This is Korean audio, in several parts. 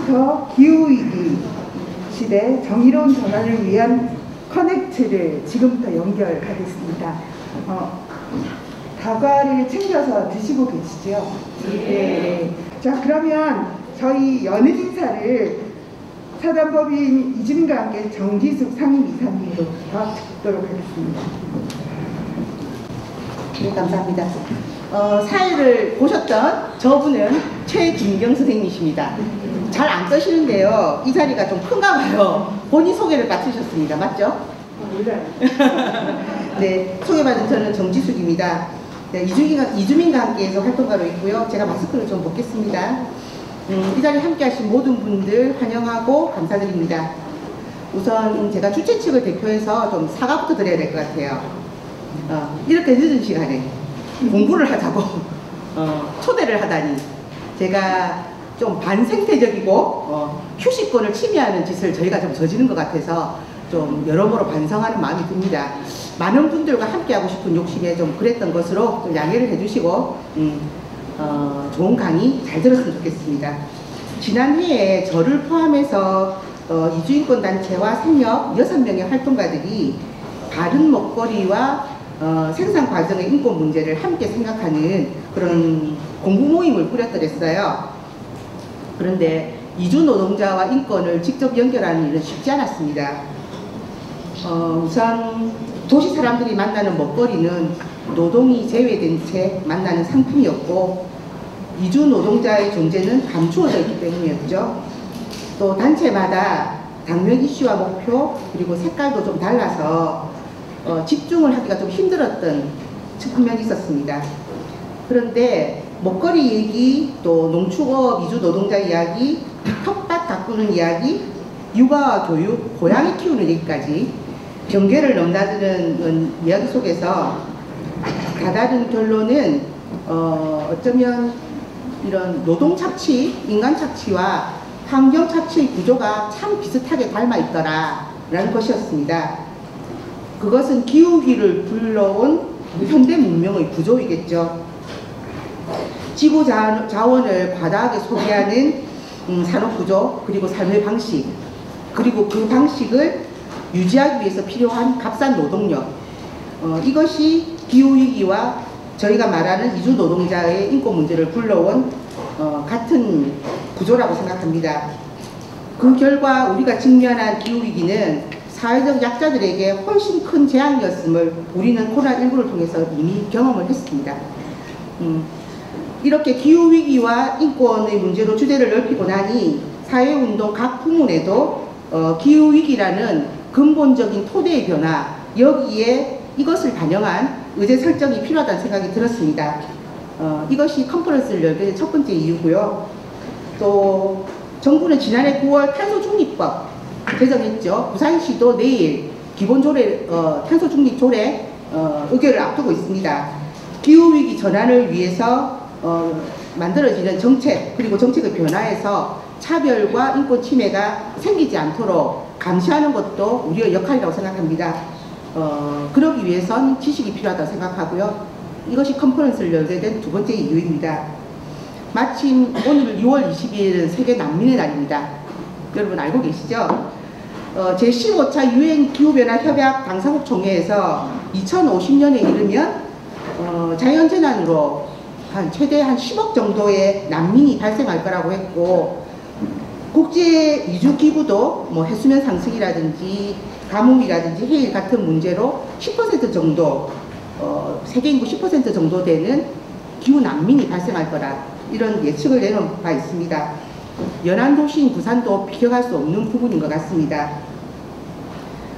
지금부터 기후위기 시대 정의로운 전환을 위한 커넥트를 지금부터 연결하겠습니다. 다과를 챙겨서 드시고 계시죠? 네. 자, 그러면 저희 연은 인사를 사단법인 이주민과 함께 정지숙 상임이사님으로부터 듣도록 하겠습니다. 네, 감사합니다. 사회를 보셨던 저분은 최진경 선생님이십니다. 잘 안 떠시는데요. 이 자리가 좀 큰가 봐요. 본인 소개를 맡으셨습니다. 맞죠? 몰라요. 네, 소개받은 저는 정지숙입니다. 네, 이주민과 함께해서 활동가로 있고요. 제가 마스크를 좀 벗겠습니다. 이 자리에 함께 하신 모든 분들 환영하고 감사드립니다. 우선 제가 주최 측을 대표해서 좀 사과부터 드려야 될 것 같아요. 이렇게 늦은 시간에 공부를 하자고 초대를 하다니 제가 좀 반생태적이고 휴식권을 침해하는 짓을 저희가 좀 저지른 것 같아서 좀 여러모로 반성하는 마음이 듭니다. 많은 분들과 함께하고 싶은 욕심에 좀 그랬던 것으로 좀 양해를 해주시고 좋은 강의 잘 들었으면 좋겠습니다. 지난해에 저를 포함해서 이주인권 단체와 생협 6명의 활동가들이 바른 먹거리와 생산 과정의 인권 문제를 함께 생각하는 그런 공부 모임을 꾸렸더랬어요. 그런데 이주 노동자와 인권을 직접 연결하는 일은 쉽지 않았습니다. 우선 도시 사람들이 만나는 먹거리는 노동이 제외된 채 만나는 상품이었고 이주 노동자의 존재는 감추어져 있기 때문이었죠. 또 단체마다 당면 이슈와 목표 그리고 색깔도 좀 달라서 집중을 하기가 좀 힘들었던 측면이 있었습니다. 그런데 먹거리 얘기, 또 농축업 이주 노동자 이야기, 텃밭 가꾸는 이야기, 육아와 교육, 고양이 키우는 얘기까지 경계를 넘나드는 이야기 속에서 다다른 결론은 어쩌면 이런 노동 착취, 인간 착취와 환경 착취의 구조가 참 비슷하게 닮아 있더라 라는 것이었습니다. 그것은 기후위기를 불러온 현대 문명의 구조이겠죠. 지구 자원을 과다하게 소비하는 산업구조, 그리고 삶의 방식, 그리고 그 방식을 유지하기 위해서 필요한 값싼 노동력, 이것이 기후위기와 저희가 말하는 이주 노동자의 인권 문제를 불러온 같은 구조라고 생각합니다. 그 결과 우리가 직면한 기후위기는 사회적 약자들에게 훨씬 큰 재앙이었음을 우리는 코로나19를 통해서 이미 경험을 했습니다. 이렇게 기후위기와 인권의 문제로 주제를 넓히고 나니 사회운동 각 부문에도 기후위기라는 근본적인 토대의 변화, 여기에 이것을 반영한 의제 설정이 필요하다는 생각이 들었습니다. 이것이 컨퍼런스를 열게 된 첫 번째 이유고요. 또 정부는 지난해 9월 탄소중립법 제정했죠. 부산시도 내일 기본조례, 탄소중립조례 의결을 앞두고 있습니다. 기후위기 전환을 위해서 만들어지는 정책, 그리고 정책의 변화에서 차별과 인권 침해가 생기지 않도록 감시하는 것도 우리의 역할이라고 생각합니다. 그러기 위해선 지식이 필요하다고 생각하고요. 이것이 컨퍼런스를 열게 된 두 번째 이유입니다. 마침 오늘 6월 22일은 세계 난민의 날입니다. 여러분 알고 계시죠? 제15차 유엔 기후변화 협약 당사국 총회에서 2050년에 이르면 자연재난으로 최대 한 10억 정도의 난민이 발생할 거라고 했고, 국제 이주기구도 뭐 해수면 상승이라든지 가뭄이라든지 해일 같은 문제로 10% 정도, 세계 인구 10% 정도 되는 기후 난민이 발생할 거라, 이런 예측을 내놓은 바 있습니다. 연안 도시인 부산도 비켜갈 수 없는 부분인 것 같습니다.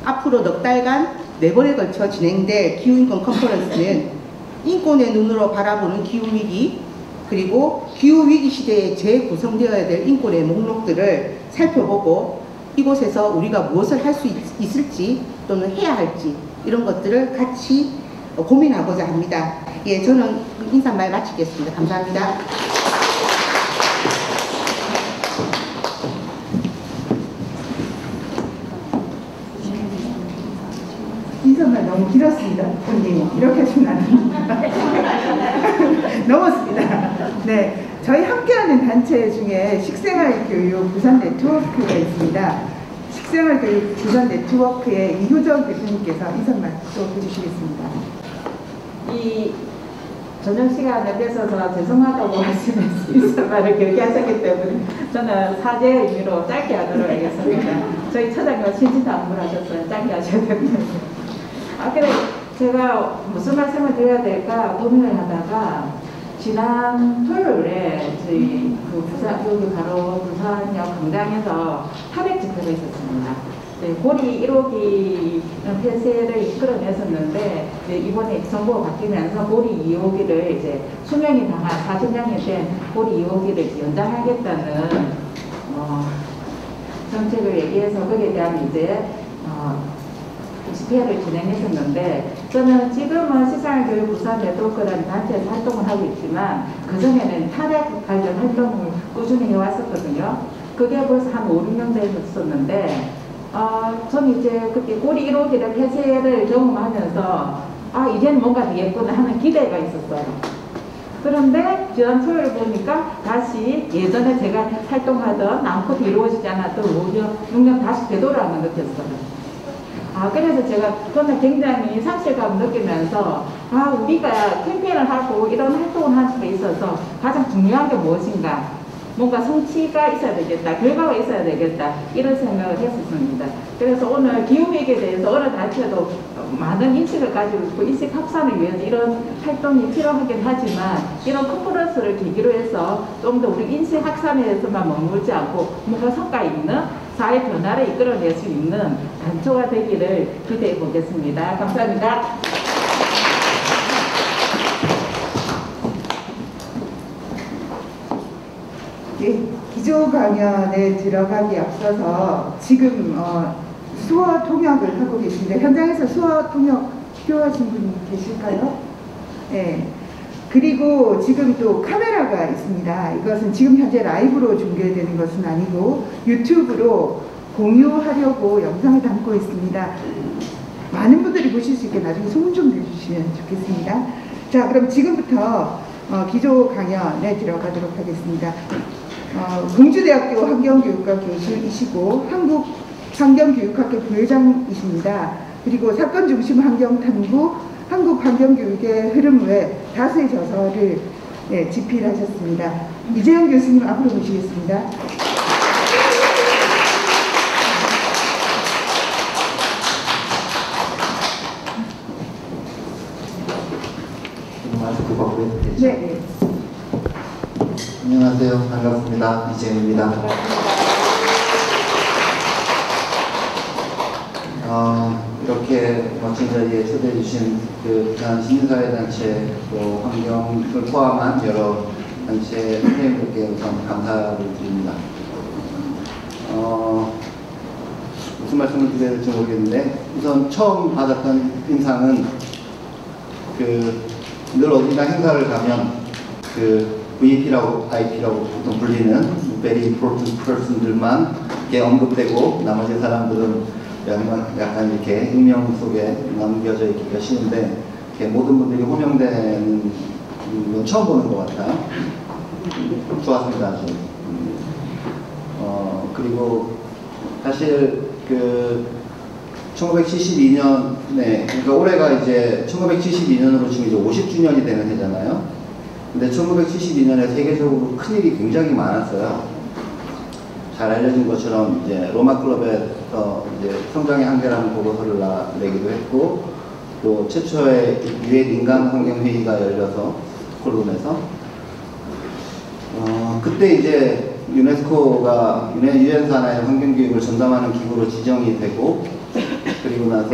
앞으로 넉 달간 4번에 걸쳐 진행될 기후인권 컨퍼런스는 인권의 눈으로 바라보는 기후위기, 그리고 기후위기 시대에 재구성되어야 될 인권의 목록들을 살펴보고 이곳에서 우리가 무엇을 할 수 있을지 또는 해야 할지 이런 것들을 같이 고민하고자 합니다. 예, 저는 인사말 마치겠습니다. 감사합니다. 인사말 너무 길었습니다. 본님 이렇게 하시면 안 됩니다. 넘었습니다. 네, 저희 함께하는 단체 중에 식생활교육 부산 네트워크가 있습니다. 식생활교육 부산 네트워크의 이효정 대표님께서 인사 말씀 해주시겠습니다. 이 저녁 시간에 뺏어서 죄송하다고 말씀했습니다. 말을 길게 하셨기 때문에 저는 사죄의 의미로 짧게 하도록 하겠습니다. 저희 처장님과 신신당부를 하셨어요. 짧게 하셔야 됩니다. 그래 제가 무슨 말씀을 드려야 될까 고민을 하다가 지난 토요일에 저희 그 부산 여기 바로 부산역 광장에서 탄핵 집회가 있었습니다. 네, 고리 1호기 폐쇄를 이끌어냈었는데 이번에 정부가 바뀌면서 고리 2호기를 이제 수명이 당한 40년이 된 고리 2호기를 연장하겠다는 정책을 얘기해서 거기에 대한 이제 집회를 진행했었는데 저는 지금은 시상교육 부산 네트워크라는 단체에서 활동을 하고 있지만 그전에는 탄핵 관련 활동을 꾸준히 해왔었거든요. 그게 벌써 한 5, 6년 됐었는데 저는 이제 그때 고리 1호기를 폐쇄를 경험하면서 이제는 뭔가 되겠구나 하는 기대가 있었어요. 그런데 지난 토요일 보니까 다시 예전에 제가 활동하던 남컷 이루어지지 않았던 5년, 6년 다시 되돌아오는 걸 느꼈어요. 그래서 제가 그날 굉장히 상실감을 느끼면서 우리가 캠페인을 하고 이런 활동을 하는 데 있어서 가장 중요한 게 무엇인가, 뭔가 성취가 있어야 되겠다, 결과가 있어야 되겠다, 이런 생각을 했었습니다. 그래서 오늘 기후위기에 대해서 어느 단체도 많은 인식을 가지고 있고 인식 확산을 위해서 이런 활동이 필요하긴 하지만 이런 컨퍼런스를 계기로 해서 좀 더 우리 인식 확산에서만 머물지 않고 뭔가 성과 있는 사회 변화를 이끌어낼 수 있는 단초가 되기를 기대해 보겠습니다. 감사합니다. 예, 기조 강연에 들어가기 앞서서 지금 수어 통역을 하고 계신데 현장에서 수어 통역 필요하신 분이 계실까요? 네. 그리고 지금 또 카메라가 있습니다. 이것은 지금 현재 라이브로 중계되는 것은 아니고 유튜브로 공유하려고 영상을 담고 있습니다. 많은 분들이 보실 수 있게 나중에 소문 좀 내주시면 좋겠습니다. 자, 그럼 지금부터 기조 강연에 들어가도록 하겠습니다. 공주대학교 환경교육과 교수이시고 한국환경교육학회 부회장이십니다. 그리고 사건중심 환경탐구 한국환경교육의 흐름 외 다수의 저서를 집필하셨습니다. 이재영 교수님 앞으로 모시겠습니다. 마스크 벗고 해도 되죠? 네. 안녕하세요. 반갑습니다. 이재영입니다. 이렇게 멋진 자리에 초대해 주신 그 부산 시민사회단체 또 환경을 포함한 여러 단체 선생님들께 우선 감사를 드립니다. 무슨 말씀을 드려야 될지 모르겠는데 우선 처음 받았던 인상은 늘 어딘가 행사를 가면 VP라고 IP라고 보통 불리는 Very Important Person들만 이렇게 언급되고 나머지 사람들은 약간 이렇게 익명 속에 남겨져 있기가 쉬운데 이렇게 모든 분들이 호명되는 건 처음 보는 것 같아요. 좋았습니다. 아주. 그리고 사실 1972년에 그러니까 올해가 이제 1972년으로 지금 이제 50주년이 되는 해잖아요. 근데 1972년에 세계적으로 큰일이 굉장히 많았어요. 잘 알려진 것처럼 이제 로마 클럽에서 이제 성장의 한계라는 보고서를 내기도 했고 또 최초의 유엔 인간 환경 회의가 열려서 스톡홀름에서 그때 이제 유네스코가 유엔 산하의 환경 교육을 전담하는 기구로 지정이 되고 그리고 나서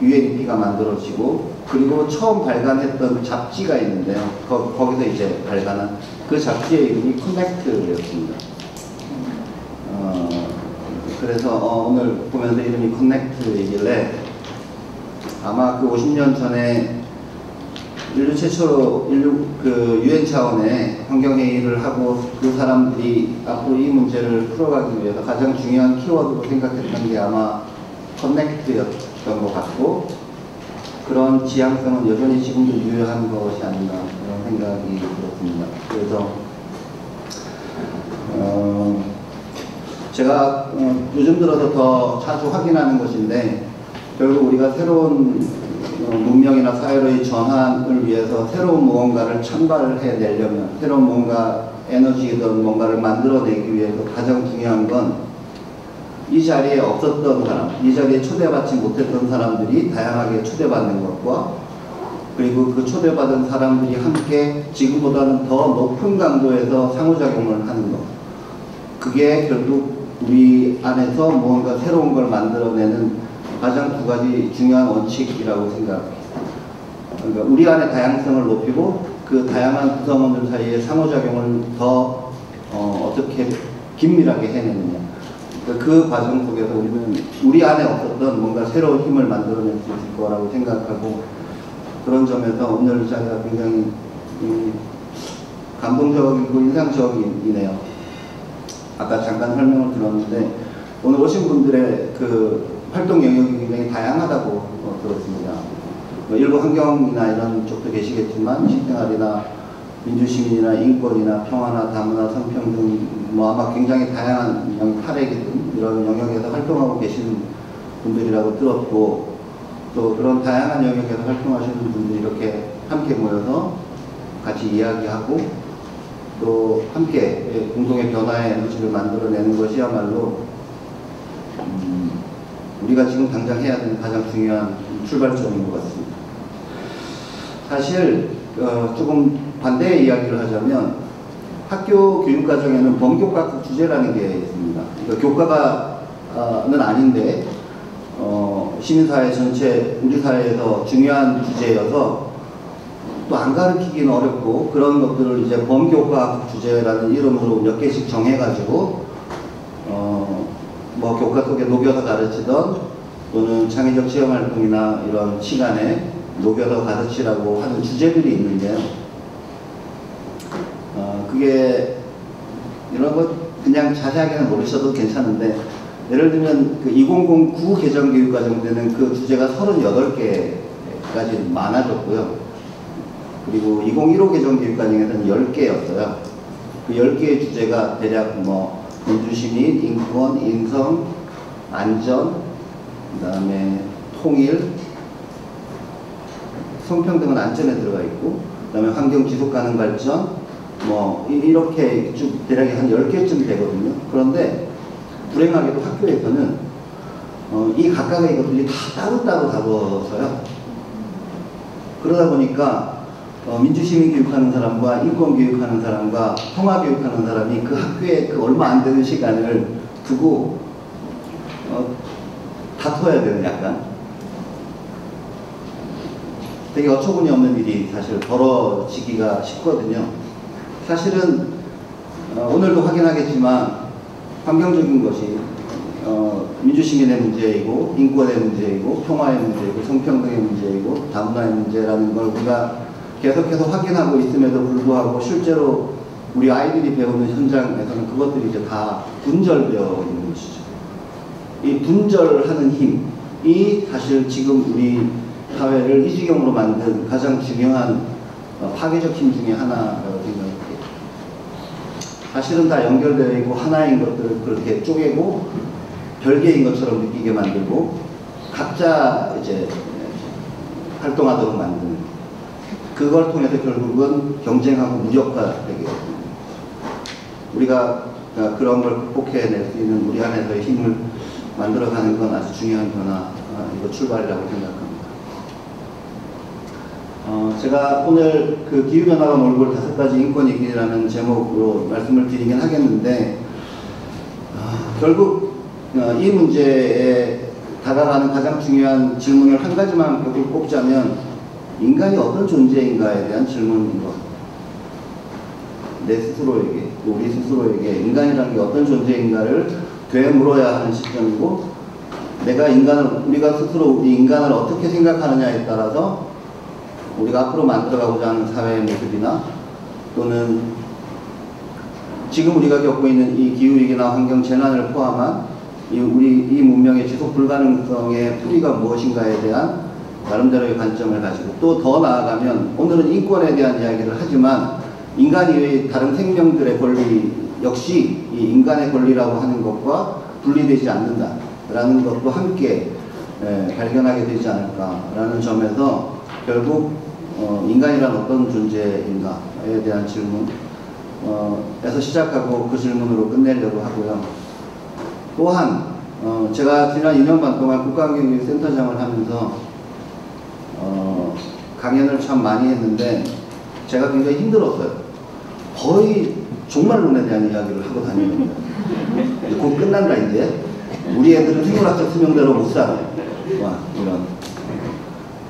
UNEP가 만들어지고 그리고 처음 발간했던 잡지가 있는데요. 거기서 이제 발간한 그 잡지의 이름이 커넥트였습니다. 그래서 오늘 보면서 이름이 커넥트이길래 아마 그 50년 전에 인류 최초로 유엔 차원의 환경회의를 하고 그 사람들이 앞으로 이 문제를 풀어가기 위해서 가장 중요한 키워드로 생각했던 게 아마 커넥트였던 것 같고 그런 지향성은 여전히 지금도 유효한 것이 아닌가 그런 생각이 들었습니다. 그래서 제가 요즘 들어서 더 자주 확인하는 것인데 결국 우리가 새로운 문명이나 사회의 전환을 위해서 새로운 무언가를 창발을 해내려면 새로운 뭔가 에너지든 뭔가를 만들어내기 위해서 가장 중요한 건 이 자리에 없었던 사람, 이 자리에 초대받지 못했던 사람들이 다양하게 초대받는 것과 그리고 그 초대받은 사람들이 함께 지금보다는 더 높은 강도에서 상호작용을 하는 것. 그게 결국 우리 안에서 무언가 새로운 걸 만들어내는 가장 두 가지 중요한 원칙이라고 생각합니다. 그러니까 우리 안의 다양성을 높이고 그 다양한 구성원들 사이의 상호작용을 더 어떻게 긴밀하게 해내느냐. 그 과정 속에서 우리는 우리 안에 없었던 뭔가 새로운 힘을 만들어낼 수 있을 거라고 생각하고 그런 점에서 오늘 자리가 굉장히 감동적이고 인상적이네요. 아까 잠깐 설명을 들었는데 오늘 오신 분들의 그 활동 영역이 굉장히 다양하다고 들었습니다. 일부 환경이나 이런 쪽도 계시겠지만 식생활이나 민주시민이나 인권이나 평화나 다문화 성평등 뭐 아마 굉장히 다양한 탈핵이든 이런 영역에서 활동하고 계시는 분들이라고 들었고 또 그런 다양한 영역에서 활동하시는 분들이 이렇게 함께 모여서 같이 이야기하고 또 함께 공동의 변화의 에너지를 만들어내는 것이야말로 우리가 지금 당장 해야 되는 가장 중요한 출발점인 것 같습니다. 사실 조금 반대의 이야기를 하자면 학교 교육과정에는 범교과학 주제라는 게 있습니다. 그러니까 교과는 아닌데 시민사회 전체 우리 사회에서 중요한 주제여서 또 안 가르치기는 어렵고 그런 것들을 이제 범교과학 주제라는 이름으로 몇 개씩 정해가지고 뭐 교과 속에 녹여서 가르치던 또는 창의적 체험활동이나 이런 시간에 녹여서 가르치라고 하는 주제들이 있는데요. 그게 이런 것 그냥 자세하게는 모르셔도 괜찮은데 예를 들면 그 2009 개정교육과정 때는 그 주제가 38개까지 많아졌고요. 그리고 2015 개정교육과정에서는 10개였어요. 그 10개의 주제가 대략 뭐 민주시민, 인권, 인성, 안전, 그 다음에 통일, 성평등은 안전에 들어가 있고 그 다음에 환경 지속가능 발전 뭐 이렇게 쭉 대략 한 10개쯤 되거든요. 그런데 불행하게도 학교에서는 이 각각의 것들이 다 따로따로 다뤄서요. 그러다 보니까 민주시민 교육하는 사람과 인권 교육하는 사람과 평화 교육하는 사람이 그 학교에 그 얼마 안 되는 시간을 두고 다퉈야 되는 약간 되게 어처구니 없는 일이 사실 벌어지기가 쉽거든요. 사실은 오늘도 확인하겠지만 환경적인 것이 민주시민의 문제이고 인권의 문제이고 평화의 문제이고 성평등의 문제이고 다문화의 문제라는 걸 우리가 계속해서 확인하고 있음에도 불구하고 실제로 우리 아이들이 배우는 현장에서는 그것들이 이제 다 분절되어 있는 것이죠. 이 분절하는 힘이 사실 지금 우리 사회를 이 지경으로 만든 가장 중요한 파괴적 힘 중에 하나라고 생각합니다. 사실은 다 연결되어 있고 하나인 것들을 그렇게 쪼개고 별개인 것처럼 느끼게 만들고 각자 이제 활동하도록 만드는 그걸 통해서 결국은 경쟁하고 무력화되게 됩니다. 우리가 그런 걸 극복해낼 수 있는 우리 안에서의 힘을 만들어가는 건 아주 중요한 변화이고 출발이라고 생각합니다. 제가 오늘 그 기후변화가 몰고 올 5가지 인권위기라는 제목으로 말씀을 드리긴 하겠는데 결국 이 문제에 다가가는 가장 중요한 질문을 한 가지만 꼽자면 인간이 어떤 존재인가에 대한 질문인 것. 내 스스로에게, 우리 스스로에게 인간이라는 게 어떤 존재인가를 되물어야 하는 시점이고 우리가 스스로 우리 인간을 어떻게 생각하느냐에 따라서 우리가 앞으로 만들어가고자 하는 사회의 모습이나 또는 지금 우리가 겪고 있는 이 기후위기나 환경재난을 포함한 이 문명의 지속 불가능성의 뿌리가 무엇인가에 대한 나름대로의 관점을 가지고 또 더 나아가면 오늘은 인권에 대한 이야기를 하지만 인간 이외의 다른 생명들의 권리 역시 이 인간의 권리라고 하는 것과 분리되지 않는다라는 것도 함께 발견하게 되지 않을까라는 점에서 결국 인간이란 어떤 존재인가에 대한 질문에서 시작하고 그 질문으로 끝내려고 하고요. 또한 제가 지난 2년 반 동안 국가환경교육센터장을 하면서 강연을 참 많이 했는데 제가 굉장히 힘들었어요. 거의 종말론에 대한 이야기를 하고 다니는데 곧 끝난다 이제. 우리 애들은 생물학적 수명대로 못 살아. 와, 이런.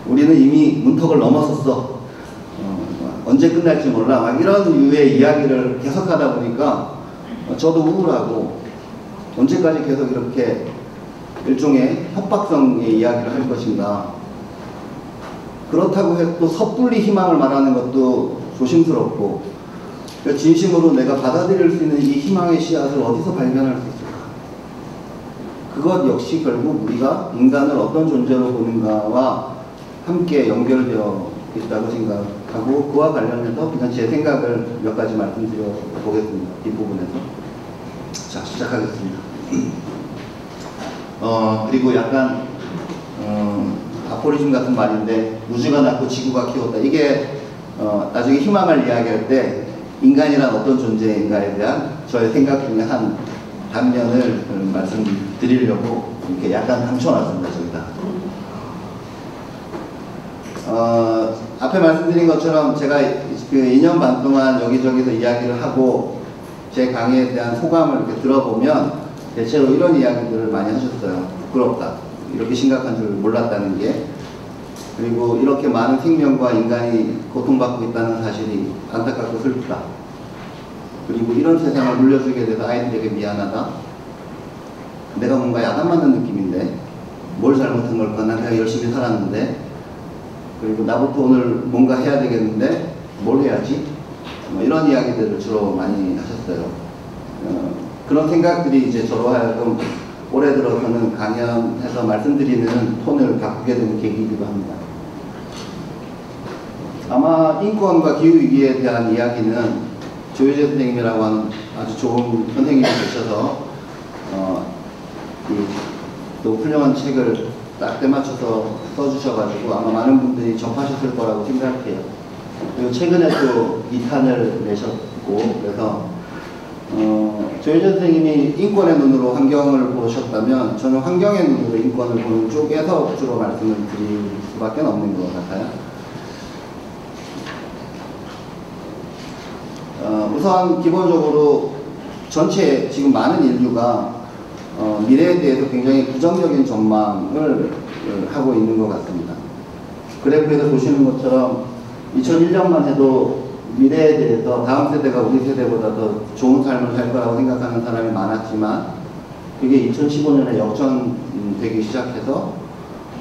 우리는 이미 문턱을 넘었었어. 언제 끝날지 몰라. 막 이런 유의 이야기를 계속하다 보니까 저도 우울하고 언제까지 계속 이렇게 일종의 협박성의 이야기를 할 것인가. 그렇다고 해서 또 섣불리 희망을 말하는 것도 조심스럽고 진심으로 내가 받아들일 수 있는 이 희망의 씨앗을 어디서 발견할 수 있을까? 그것 역시 결국 우리가 인간을 어떤 존재로 보는가와 함께 연결되어 있다고 생각하고 그와 관련해서 그냥 제 생각을 몇 가지 말씀드려 보겠습니다. 뒷부분에서. 자, 시작하겠습니다. 그리고 약간 아포리즘 같은 말인데 우주가 낳고 지구가 키웠다. 이게 나중에 희망을 이야기할 때 인간이란 어떤 존재인가에 대한 저의 생각 중에 한 단면을 말씀드리려고 이렇게 약간 감춰놨습니다. 저기다. 앞에 말씀드린 것처럼 제가 그 2년 반 동안 여기저기서 이야기를 하고 제 강의에 대한 소감을 이렇게 들어보면 대체로 이런 이야기들을 많이 하셨어요. 부끄럽다. 이렇게 심각한 줄 몰랐다는 게. 그리고 이렇게 많은 생명과 인간이 고통받고 있다는 사실이 안타깝고 슬프다. 그리고 이런 세상을 물려주게 돼서 아이들에게 미안하다. 내가 뭔가 야단 맞는 느낌인데 뭘 잘못한 걸까? 난 내가 열심히 살았는데. 그리고 나부터 오늘 뭔가 해야 되겠는데 뭘 해야지? 뭐 이런 이야기들을 주로 많이 하셨어요. 그런 생각들이 이제 저로 하여금 올해 들어서는 강연해서 말씀드리는 톤을 바꾸게 된 계기이기도 합니다. 아마 인권과 기후위기에 대한 이야기는 조효재 선생님이라고 하는 아주 좋은 선생님이 계셔서 또 훌륭한 책을 딱 때맞춰서 써주셔가지고 아마 많은 분들이 접하셨을 거라고 생각해요. 그리고 최근에 또 2탄을 내셨고 그래서 조효재 선생님이 인권의 눈으로 환경을 보셨다면 저는 환경의 눈으로 인권을 보는 쪽에서 주로 말씀을 드릴 수밖에 없는 것 같아요. 우선 기본적으로 전체 지금 많은 인류가 미래에 대해서 굉장히 부정적인 전망을 하고 있는 것 같습니다. 그래프에서 보시는 것처럼 2001년만 해도 미래에 대해서 다음 세대가 우리 세대보다 더 좋은 삶을 살 거라고 생각하는 사람이 많았지만 그게 2015년에 역전되기 시작해서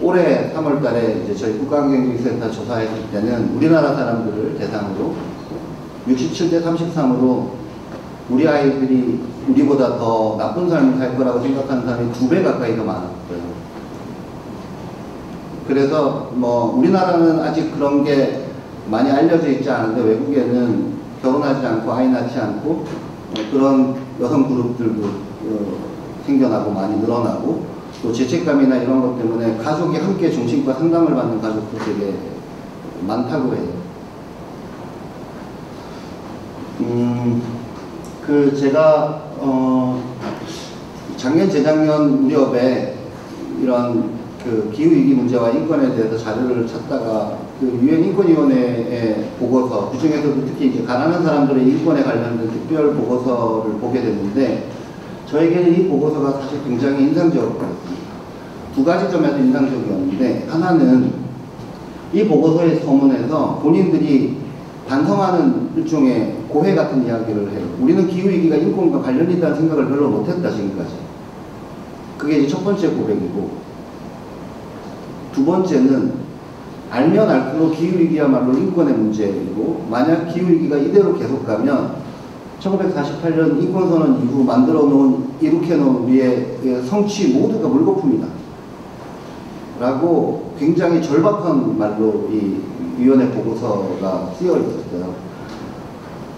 올해 3월 달에 이제 저희 국가환경교육센터 조사했을 때는 우리나라 사람들을 대상으로 67대 33으로 우리 아이들이 우리보다 더 나쁜 삶을 살 거라고 생각하는 사람이 2배 가까이 더 많았어요. 그래서 뭐 우리나라는 아직 그런 게 많이 알려져 있지 않은데 외국에는 결혼하지 않고 아이 낳지 않고 그런 여성 그룹들도 생겨나고 많이 늘어나고 또 죄책감이나 이런 것 때문에 가족이 함께 중심과 상담을 받는 가족도 되게 많다고 해요. 제가 작년 재작년 무렵에 이런 그 기후위기 문제와 인권에 대해서 자료를 찾다가 그 UN 인권위원회의 보고서, 그 중에서도 특히 이제 가난한 사람들의 인권에 관련된 특별 보고서를 보게 됐는데, 저에게는 이 보고서가 사실 굉장히 인상적이었습니다. 두 가지 점에서 인상적이었는데, 하나는 이 보고서의 서문에서 본인들이 반성하는 일종의 고해 같은 이야기를 해요. 우리는 기후위기가 인권과 관련이 있다는 생각을 별로 못했다, 지금까지. 그게 이제 첫 번째 고백이고, 두 번째는 알면 알수록 기후위기야말로 인권의 문제이고, 만약 기후위기가 이대로 계속 가면 1948년 인권선언 이후 이룩해놓은 우리의 성취 모두가 물거품이다 라고 굉장히 절박한 말로 이 위원회 보고서가 쓰여 있었어요.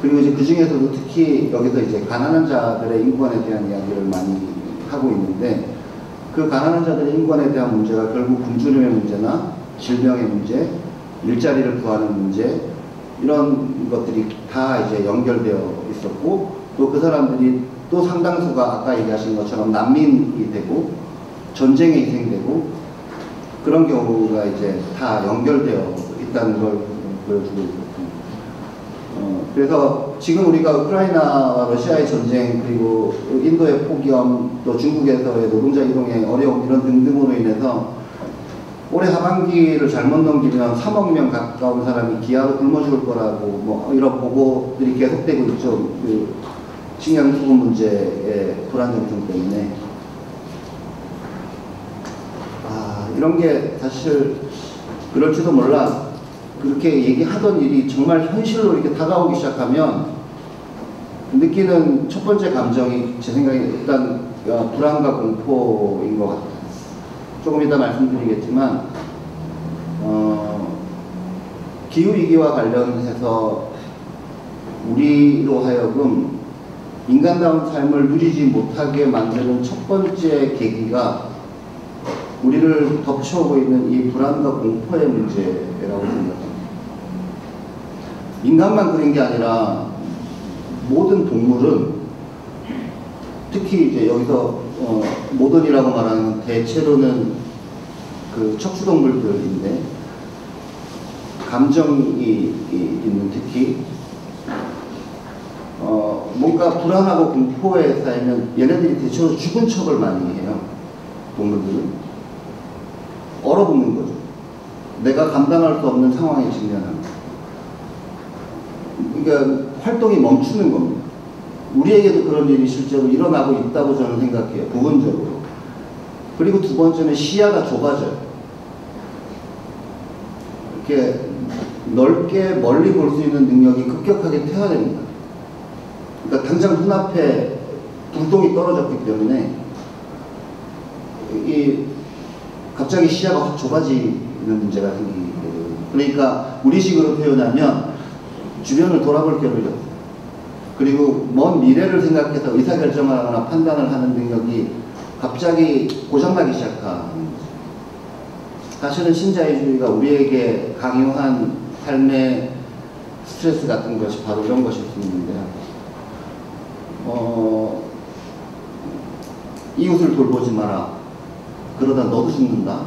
그리고 이제 그 중에서도 특히 여기서 이제 가난한 자들의 인권에 대한 이야기를 많이 하고 있는데, 그 가난한 자들의 인권에 대한 문제가 결국 굶주림의 문제나 질병의 문제, 일자리를 구하는 문제, 이런 것들이 다 이제 연결되어 있었고, 또 그 사람들이 또 상당수가 아까 얘기하신 것처럼 난민이 되고 전쟁에 희생되고 그런 경우가 이제 다 연결되어 있다는 걸 보여주고 있거든요. 그래서 지금 우리가 우크라이나와 러시아의 전쟁, 그리고 인도의 폭염, 또 중국에서의 노동자 이동의 어려움, 이런 등등으로 인해서 올해 하반기를 잘못 넘기면 3억 명 가까운 사람이 기아로 굶어 죽을 거라고 뭐 이런 보고들이 계속되고 있죠. 그 식량수급 문제의 불안정성 때문에. 이런 게 사실 그럴지도 몰라. 그렇게 얘기하던 일이 정말 현실로 이렇게 다가오기 시작하면 느끼는 첫 번째 감정이 제 생각에 일단 불안과 공포인 것 같아요. 조금 이따 말씀드리겠지만 기후위기와 관련해서 우리로 하여금 인간다운 삶을 누리지 못하게 만드는 첫 번째 계기가 우리를 덮쳐오고 있는 이 불안과 공포의 문제라고 생각합니다. 인간만 그런 게 아니라 모든 동물은, 특히 이제 여기서 모던이라고 말하는 대체로는 그 척추동물들인데, 감정이 있는, 특히 뭔가 불안하고 공포에 쌓이면 얘네들이 대체로 죽은 척을 많이 해요. 동물들은 얼어붙는 거죠. 내가 감당할 수 없는 상황에 직면합니다. 그러니까 활동이 멈추는 겁니다. 우리에게도 그런 일이 실제로 일어나고 있다고 저는 생각해요. 부분적으로. 그리고 두 번째는 시야가 좁아져요. 이렇게 넓게 멀리 볼 수 있는 능력이 급격하게 퇴화됩니다. 그러니까 당장 눈앞에 불똥이 떨어졌기 때문에 갑자기 시야가 확 좁아지는 문제가 생기게 돼요. 그러니까 우리식으로 표현하면 주변을 돌아볼 겨를이 없어요. 그리고 먼 미래를 생각해서 의사결정을 하거나 판단을 하는 능력이 갑자기 고장나기 시작하는 거죠. 사실은 신자유주의가 우리에게 강요한 삶의 스트레스 같은 것이 바로 이런 것일 수 있는데요. 이웃을 돌보지 마라. 그러다 너도 죽는다.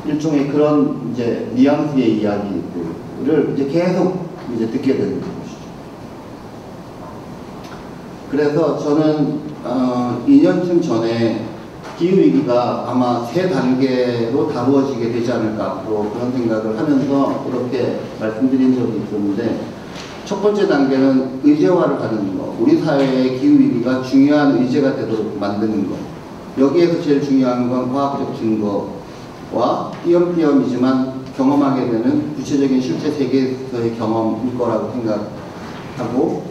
일종의 그런 이제 뉘앙스의 이야기들을 이제 계속 이제 듣게 되는 것이죠. 그래서 저는 2년쯤 전에 기후위기가 아마 3단계로 다루어지게 되지 않을까 앞으로, 그런 생각을 하면서 이렇게 말씀드린 적이 있었는데, 첫 번째 단계는 의제화를 하는 거. 우리 사회의 기후위기가 중요한 의제가 되도록 만드는 거. 여기에서 제일 중요한 건 과학적 증거와 띄엄띄엄이지만 경험하게 되는 구체적인 실제 세계에서의 경험일 거라고 생각하고,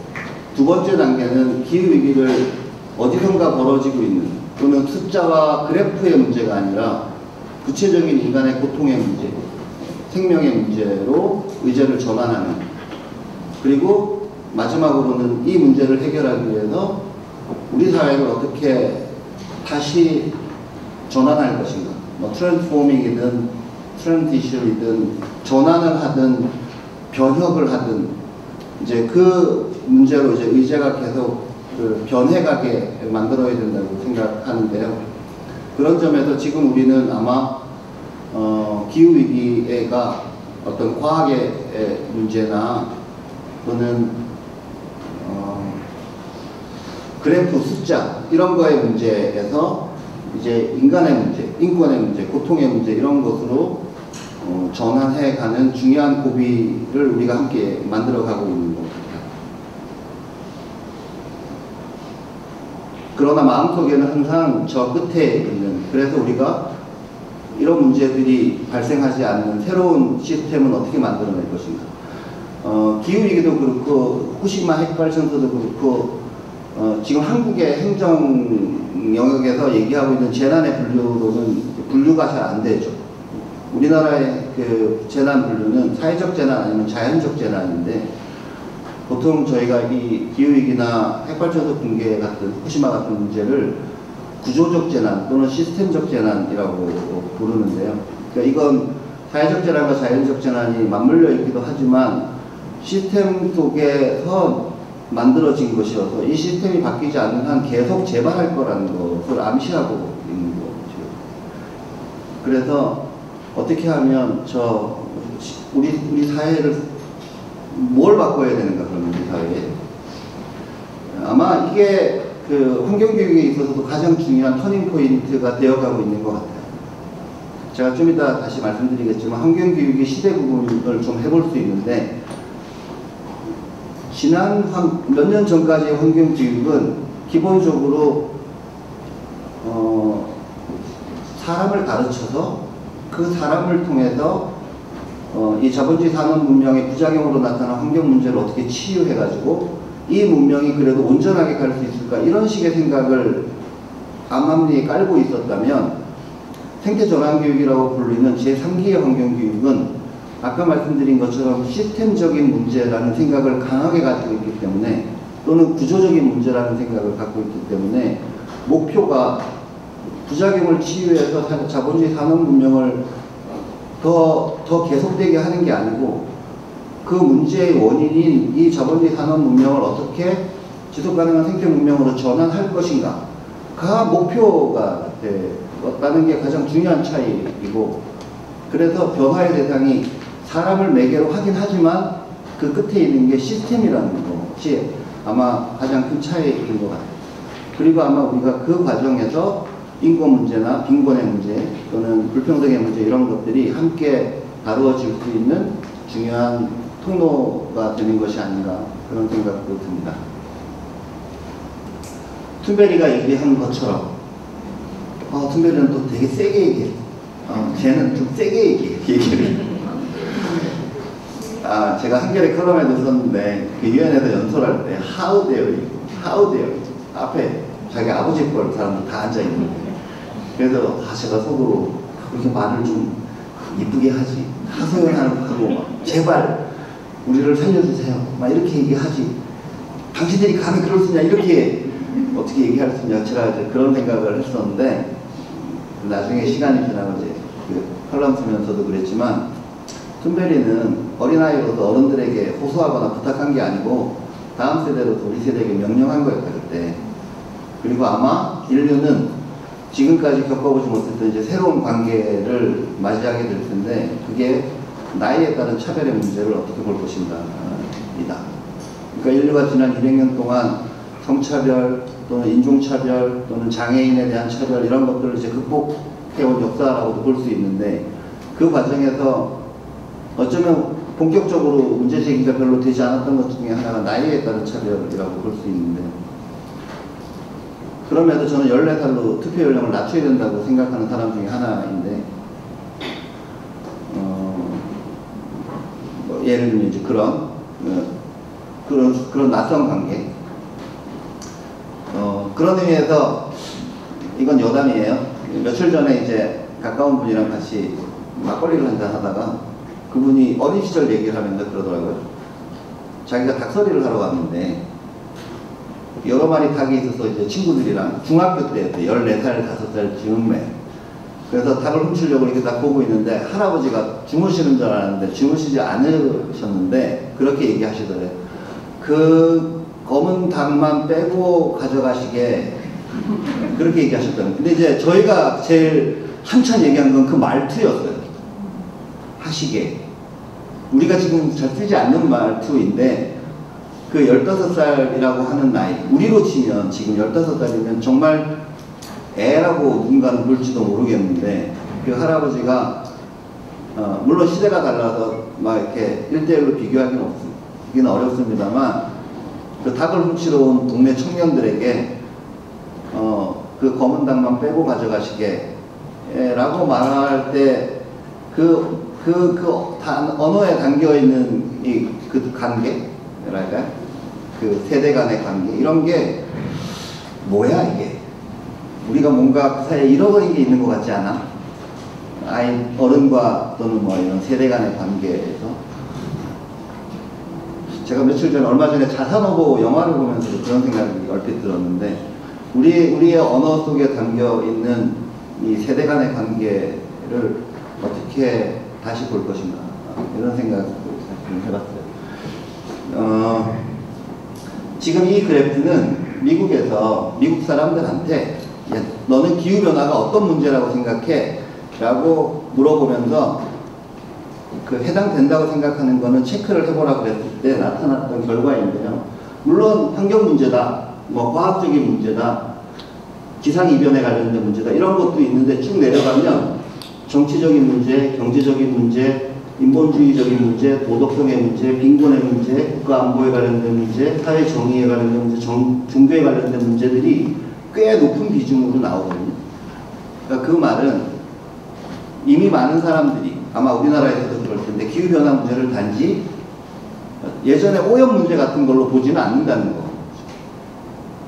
두 번째 단계는 기후위기를 어디선가 벌어지고 있는, 또는 숫자와 그래프의 문제가 아니라 구체적인 인간의 고통의 문제, 생명의 문제로 의제를 전환하는, 그리고 마지막으로는 이 문제를 해결하기 위해서 우리 사회를 어떻게 다시 전환할 것인가, 뭐 트랜스포밍이든 트랜지션이든 전환을 하든 변혁을 하든, 이제 그 문제로 이제 의제가 계속 그 변해가게 만들어야 된다고 생각하는데요. 그런 점에서 지금 우리는 아마 기후위기가 어떤 과학의 문제나 또는 그래프 숫자 이런 거의 문제에서 이제 인간의 문제, 인권의 문제, 고통의 문제, 이런 것으로 전환해가는 중요한 고비를 우리가 함께 만들어가고 있는 겁니다. 그러나 마음속에는 항상 저 끝에 있는, 그래서 우리가 이런 문제들이 발생하지 않는 새로운 시스템은 어떻게 만들어낼 것인가. 기후위기도 그렇고 후쿠시마 핵발전소도 그렇고 지금 한국의 행정 영역에서 얘기하고 있는 재난의 분류로는 분류가 잘 안 되죠. 우리나라의 그 재난 분류는 사회적 재난 아니면 자연적 재난인데, 보통 저희가 이 기후위기나 핵발전소 붕괴 같은 후쿠시마 같은 문제를 구조적 재난 또는 시스템적 재난이라고 부르는데요. 그러니까 이건 사회적 재난과 자연적 재난이 맞물려 있기도 하지만 시스템 속에서 만들어진 것이어서 이 시스템이 바뀌지 않는 한 계속 재발할 거라는 것을 암시하고 있는 거죠. 그래서 어떻게 하면 우리 사회를 뭘 바꿔야 되는가, 그러면 우리 사회에. 아마 이게 그 환경교육에 있어서도 가장 중요한 터닝포인트가 되어가고 있는 것 같아요. 제가 좀 이따 다시 말씀드리겠지만 환경교육의 시대 구분을 좀 해볼 수 있는데, 지난 몇 년 전까지의 환경교육은 기본적으로 사람을 가르쳐서 그 사람을 통해서 이 자본주의 산업 문명의 부작용으로 나타난 환경 문제를 어떻게 치유해가지고 이 문명이 그래도 온전하게 갈 수 있을까, 이런 식의 생각을 암암리에 깔고 있었다면, 생태전환교육이라고 불리는 제3기의 환경교육은 아까 말씀드린 것처럼 시스템적인 문제라는 생각을 강하게 가지고 있기 때문에, 또는 구조적인 문제라는 생각을 갖고 있기 때문에, 목표가 부작용을 치유해서 자본주의 산업 문명을 더 계속되게 하는 게 아니고, 그 문제의 원인인 이 자본주의 산업 문명을 어떻게 지속가능한 생태 문명으로 전환할 것인가가 목표가 되었다는 게 가장 중요한 차이이고, 그래서 변화의 대상이 사람을 매개로 하긴 하지만 그 끝에 있는 게 시스템이라는 것이 아마 가장 큰 차이인 것 같아요. 그리고 아마 우리가 그 과정에서 인권 문제나 빈곤의 문제 또는 불평등의 문제, 이런 것들이 함께 다루어질 수 있는 중요한 통로가 되는 것이 아닌가, 그런 생각도 듭니다. 툰베리가 얘기한 것처럼 툰베리는 또 되게 세게 얘기해. 쟤는 좀 세게 얘기를. 제가 한겨레 컬럼에도 썼는데, 그 유엔에서 연설할 때 How dare you 앞에 자기 아버지 뻘 사람들 다 앉아있는데, 그래서 제가 속으로 그렇게 말을 좀 이쁘게 하지, 하소연하고 막 제발 우리를 살려주세요 막 이렇게 얘기하지, 당신들이 감히 그럴 수 있냐, 이렇게 어떻게 얘기할 수 있냐, 제가 이제 그런 생각을 했었는데, 나중에 시간이 지나고 이제 그 컬럼 쓰면서도 그랬지만, 툰베리는 어린아이로서 어른들에게 호소하거나 부탁한 게 아니고 다음 세대로서 우리 세대에게 명령한 거였다, 그때. 그리고 아마 인류는 지금까지 겪어보지 못했던 이제 새로운 관계를 맞이하게 될 텐데, 그게 나이에 따른 차별의 문제를 어떻게 볼 것인가 이다. 그러니까 인류가 지난 200년 동안 성차별 또는 인종차별 또는 장애인에 대한 차별, 이런 것들을 이제 극복해온 역사라고도 볼 수 있는데, 그 과정에서 어쩌면 본격적으로 문제 제기가 별로 되지 않았던 것 중에 하나가 나이에 따른 차별이라고 볼 수 있는데, 그럼에도 저는 14살로 투표 연령을 낮춰야 된다고 생각하는 사람 중에 하나인데, 예를 들면 이제 그런 낯선 관계, 그런 의미에서 이건 여담이에요. 며칠 전에 이제 가까운 분이랑 같이 막걸리를 한잔 하다가 그분이 어린 시절 얘기를 하면서 그러더라고요. 자기가 닭서리를 하러 갔는데 여러 마리 닭이 있어서 이제 친구들이랑 중학교 때였대. 14살, 5살 즈음에. 그래서 닭을 훔치려고 이렇게 딱 보고 있는데 할아버지가 주무시는 줄 알았는데 주무시지 않으셨는데 그렇게 얘기하시더래요. 그 검은 닭만 빼고 가져가시게, 그렇게 얘기하셨다는. 근데 이제 저희가 제일 한참 얘기한 건 그 말투였어요. 하시게. 우리가 지금 잘 쓰지 않는 말투인데, 그 15살이라고 하는 나이, 우리로 치면 지금 15살이면 정말 애라고 누군가는 볼지도 모르겠는데, 그 할아버지가 물론 시대가 달라서 막 이렇게 1대1로 비교하기는 어렵습니다만, 그 닭을 훔치러 온 동네 청년들에게 그 검은 닭만 빼고 가져가시게 라고 말할 때 언어에 담겨있는 그 관계랄까요? 그 세대 간의 관계, 이런 게 뭐야 이게? 우리가 뭔가 그 사이에 잃어버린 게 있는 것 같지 않아? 어른과 또는 뭐 이런 세대 간의 관계에서 제가 며칠 전에 얼마 전에 자산어보 영화를 보면서 그런 생각이 얼핏 들었는데 우리의 언어 속에 담겨 있는 이 세대 간의 관계를 어떻게 다시 볼 것인가 이런 생각을 해봤어요. 지금 이 그래프는 미국에서 미국 사람들한테 너는 기후변화가 어떤 문제라고 생각해? 라고 물어보면서 그 해당된다고 생각하는 거는 체크를 해보라고 그랬을 때 나타났던 결과인데요. 물론 환경 문제다, 뭐 과학적인 문제다, 기상이변에 관련된 문제다 이런 것도 있는데 쭉 내려가면 정치적인 문제, 경제적인 문제, 인본주의적인 문제, 도덕성의 문제, 빈곤의 문제, 국가안보에 관련된 문제, 사회정의에 관련된 문제, 종교에 관련된 문제들이 꽤 높은 비중으로 나오거든요. 그러니까 그 말은 이미 많은 사람들이 아마 우리나라에서도 그럴 텐데 기후변화 문제를 단지 예전에 오염 문제 같은 걸로 보지는 않는다는 거.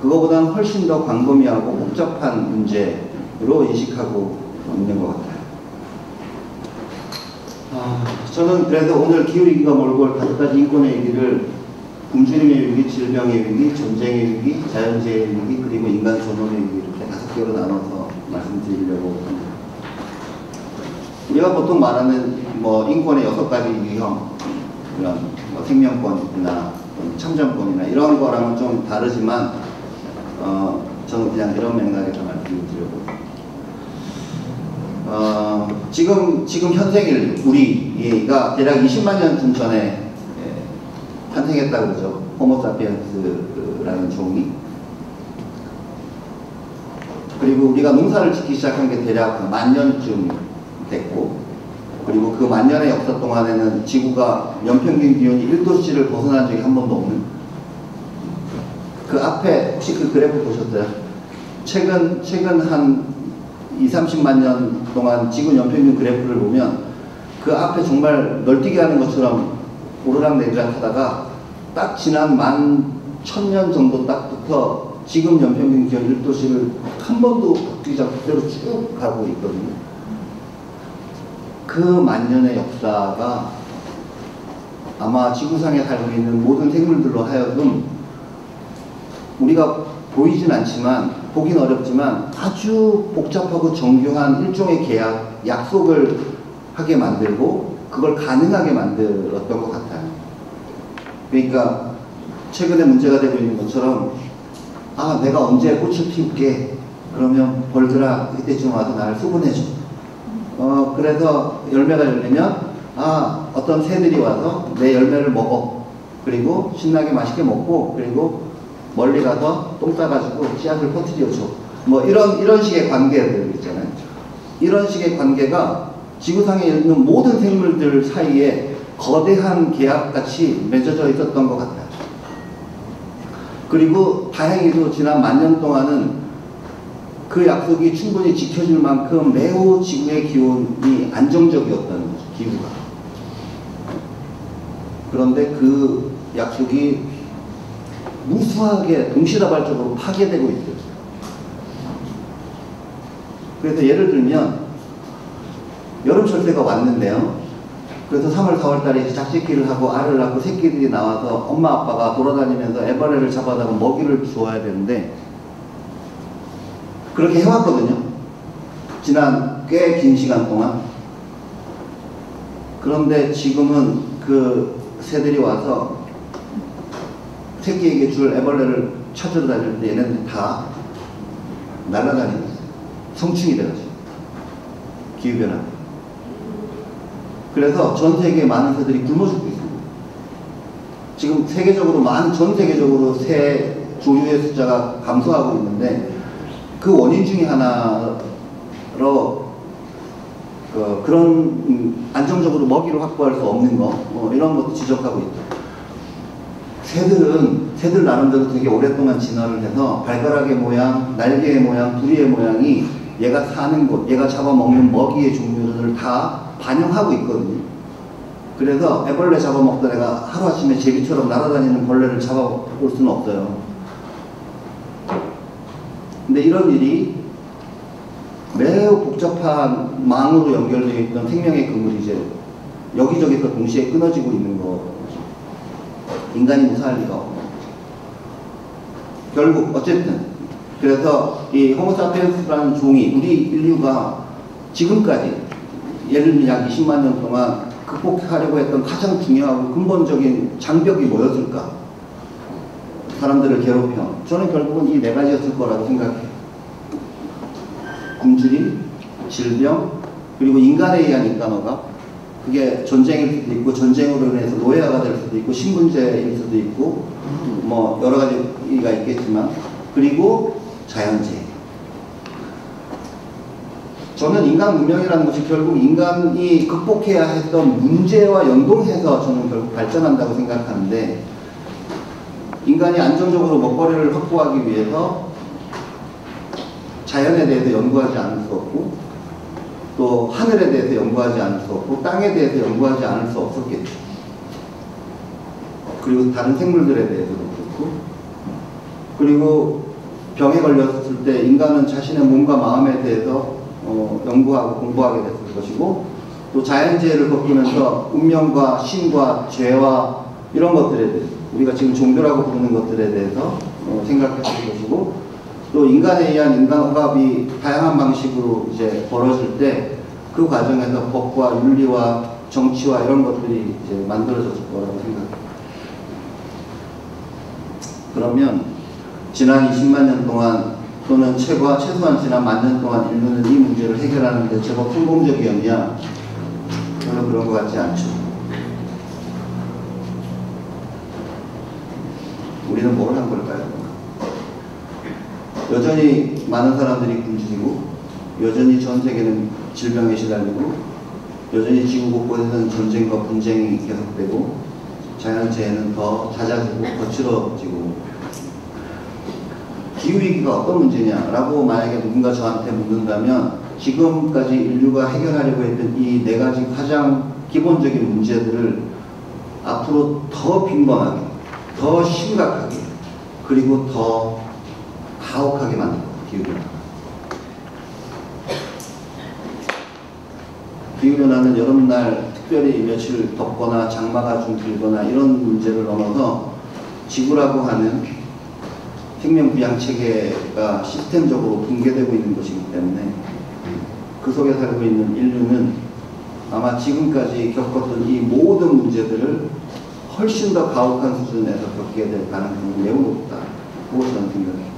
그거보다는 훨씬 더 광범위하고 복잡한 문제로 인식하고 있는 것 같아요. 저는 그래서 오늘 기후위기가 몰고 올 5가지 인권의 위기를 굶주림의 위기, 질병의 위기, 전쟁의 위기, 자연재해의 위기, 그리고 인간 존엄의 위기 이렇게 5개로 나눠서 말씀드리려고 합니다. 우리가 보통 말하는 뭐 인권의 6가지 유형, 이런 뭐 생명권이나 참정권이나 이런 거랑은 좀 다르지만 저는 그냥 이런 맥락에서 말씀을 드려보고 지금 현생 우리가 대략 20만 년 전에 탄생했다고 그러죠. 호모사피엔스라는 종이. 그리고 우리가 농사를 짓기 시작한 게 대략 10,000년쯤 됐고, 그리고 그 10,000년의 역사 동안에는 지구가 연평균 기온이 1도씨를 벗어난 적이 한 번도 없는. 그 앞에 혹시 그 그래프 보셨어요? 최근 한 20-30만 년 동안 지구 연평균 그래프를 보면 그 앞에 정말 널뛰기 하는 것처럼 오르락내리락 하다가 딱 지난 11,000년 정도 딱 부터 지금 연평균 기온 1도씨를 한 번도 바뀌지 않고 그대로 쭉 가고 있거든요. 그 10,000년의 역사가 아마 지구상에 살고 있는 모든 생물들로 하여금 우리가 보이진 않지만, 보긴 어렵지만 아주 복잡하고 정교한 일종의 계약, 약속을 하게 만들고 그걸 가능하게 만들었던 것 같아요. 그러니까 최근에 문제가 되고 있는 것처럼 내가 언제 꽃을 피울게. 그러면 벌들아 이때쯤 와서 나를 수분해줘. 그래서 열매가 열리면 어떤 새들이 와서 내 열매를 먹어. 그리고 신나게 맛있게 먹고 그리고 멀리 가서 똥 싸가지고 씨앗을 퍼뜨려줘. 뭐 이런 식의 관계들 있잖아요. 이런 식의 관계가 지구상에 있는 모든 생물들 사이에 거대한 계약같이 맺어져 있었던 것 같아요. 그리고 다행히도 지난 10,000년 동안은 그 약속이 충분히 지켜질 만큼 매우 지구의 기온이 안정적이었다는 거죠, 기후가. 그런데 그 약속이 무수하게 동시다발적으로 파괴되고 있어요. 그래서 예를 들면 여름철새가 왔는데요. 그래서 3월, 4월 달에 짝짓기를 하고 알을 낳고 새끼들이 나와서 엄마 아빠가 돌아다니면서 애벌레를 잡아다가 먹이를 주어야 되는데 그렇게 해왔거든요. 지난 꽤 긴 시간 동안. 그런데 지금은 그 새들이 와서 새끼에게 줄 애벌레를 찾으러 다닐 때 얘네들이 다 날아다니고 있어요. 성충이 돼가지고. 기후변화. 그래서 전 세계에 많은 새들이 굶어 죽고 있습니다. 지금 세계적으로 전 세계적으로 새 조류의 숫자가 감소하고 있는데 그 원인 중에 하나로 그런 안정적으로 먹이를 확보할 수 없는 거 이런 것도 지적하고 있죠. 새들 나름대로 되게 오랫동안 진화를 해서 발가락의 모양, 날개의 모양, 부리의 모양이 얘가 사는 곳, 얘가 잡아먹는 먹이의 종류를 다 반영하고 있거든요. 그래서 애벌레 잡아먹던 애가 하루아침에 제비처럼 날아다니는 벌레를 잡아올 수는 없어요. 근데 이런 일이 매우 복잡한 망으로 연결되어 있던 생명의 그물이 이제 여기저기서 동시에 끊어지고 있는 거죠. 인간이 무사할 리가 없고. 결국 어쨌든 그래서 이 호모사피엔스라는 종이 우리 인류가 지금까지 예를 들면 약 20만 년 동안 극복하려고 했던 가장 중요하고 근본적인 장벽이 뭐였을까? 사람들을 괴롭혀. 저는 결국은 이 네 가지였을 거라고 생각해요. 굶주림, 질병, 그리고 인간에 의한 인간어가. 그게 전쟁일 수도 있고, 전쟁으로 인해서 노예화가 될 수도 있고, 신분제일 수도 있고, 뭐 여러 가지가 있겠지만, 그리고 자연재해. 저는 인간 문명이라는 것이 결국 인간이 극복해야 했던 문제와 연동해서 저는 결국 발전한다고 생각하는데, 인간이 안정적으로 먹거리를 확보하기 위해서 자연에 대해서 연구하지 않을 수 없고, 또 하늘에 대해서 연구하지 않을 수 없고, 땅에 대해서 연구하지 않을 수 없었겠죠. 그리고 다른 생물들에 대해서도 그렇고, 그리고 병에 걸렸을 때 인간은 자신의 몸과 마음에 대해서 연구하고 공부하게 됐을 것이고, 또 자연재해를 겪으면서 운명과 신과 죄와 이런 것들에 대해서, 우리가 지금 종교라고 부르는 것들에 대해서 생각했을 것이고, 또 인간에 의한 인간허갑이 다양한 방식으로 이제 벌어질 때 그 과정에서 법과 윤리와 정치와 이런 것들이 이제 만들어졌을 거라고 생각합니다. 그러면 지난 20만 년 동안 또는 최소한 지난 10,000년 동안 인류는 이 문제를 해결하는 데 제법 성공적이었냐? 별로 그런 것 같지 않죠. 우리는 뭘 한 걸까요? 여전히 많은 사람들이 굶주리고, 여전히 전 세계는 질병에 시달리고, 여전히 지구 곳곳에는 전쟁과 분쟁이 계속되고, 자연재해는 더 잦아지고 거칠어지고, 기후위기가 어떤 문제냐라고 만약에 누군가 저한테 묻는다면, 지금까지 인류가 해결하려고 했던 이 네 가지 가장 기본적인 문제들을 앞으로 더 빈번하게, 더 심각하게, 그리고 더 가혹하게 만들 거예요. 기후변화는 여름날 특별히 며칠 덥거나 장마가 좀 길거나 이런 문제를 넘어서 지구라고 하는 생명부양체계가 시스템적으로 붕괴되고 있는 것이기 때문에 그 속에 살고 있는 인류는 아마 지금까지 겪었던 이 모든 문제들을 훨씬 더 가혹한 수준에서 겪게 될 가능성이 매우 높다고 저는 생각합니다.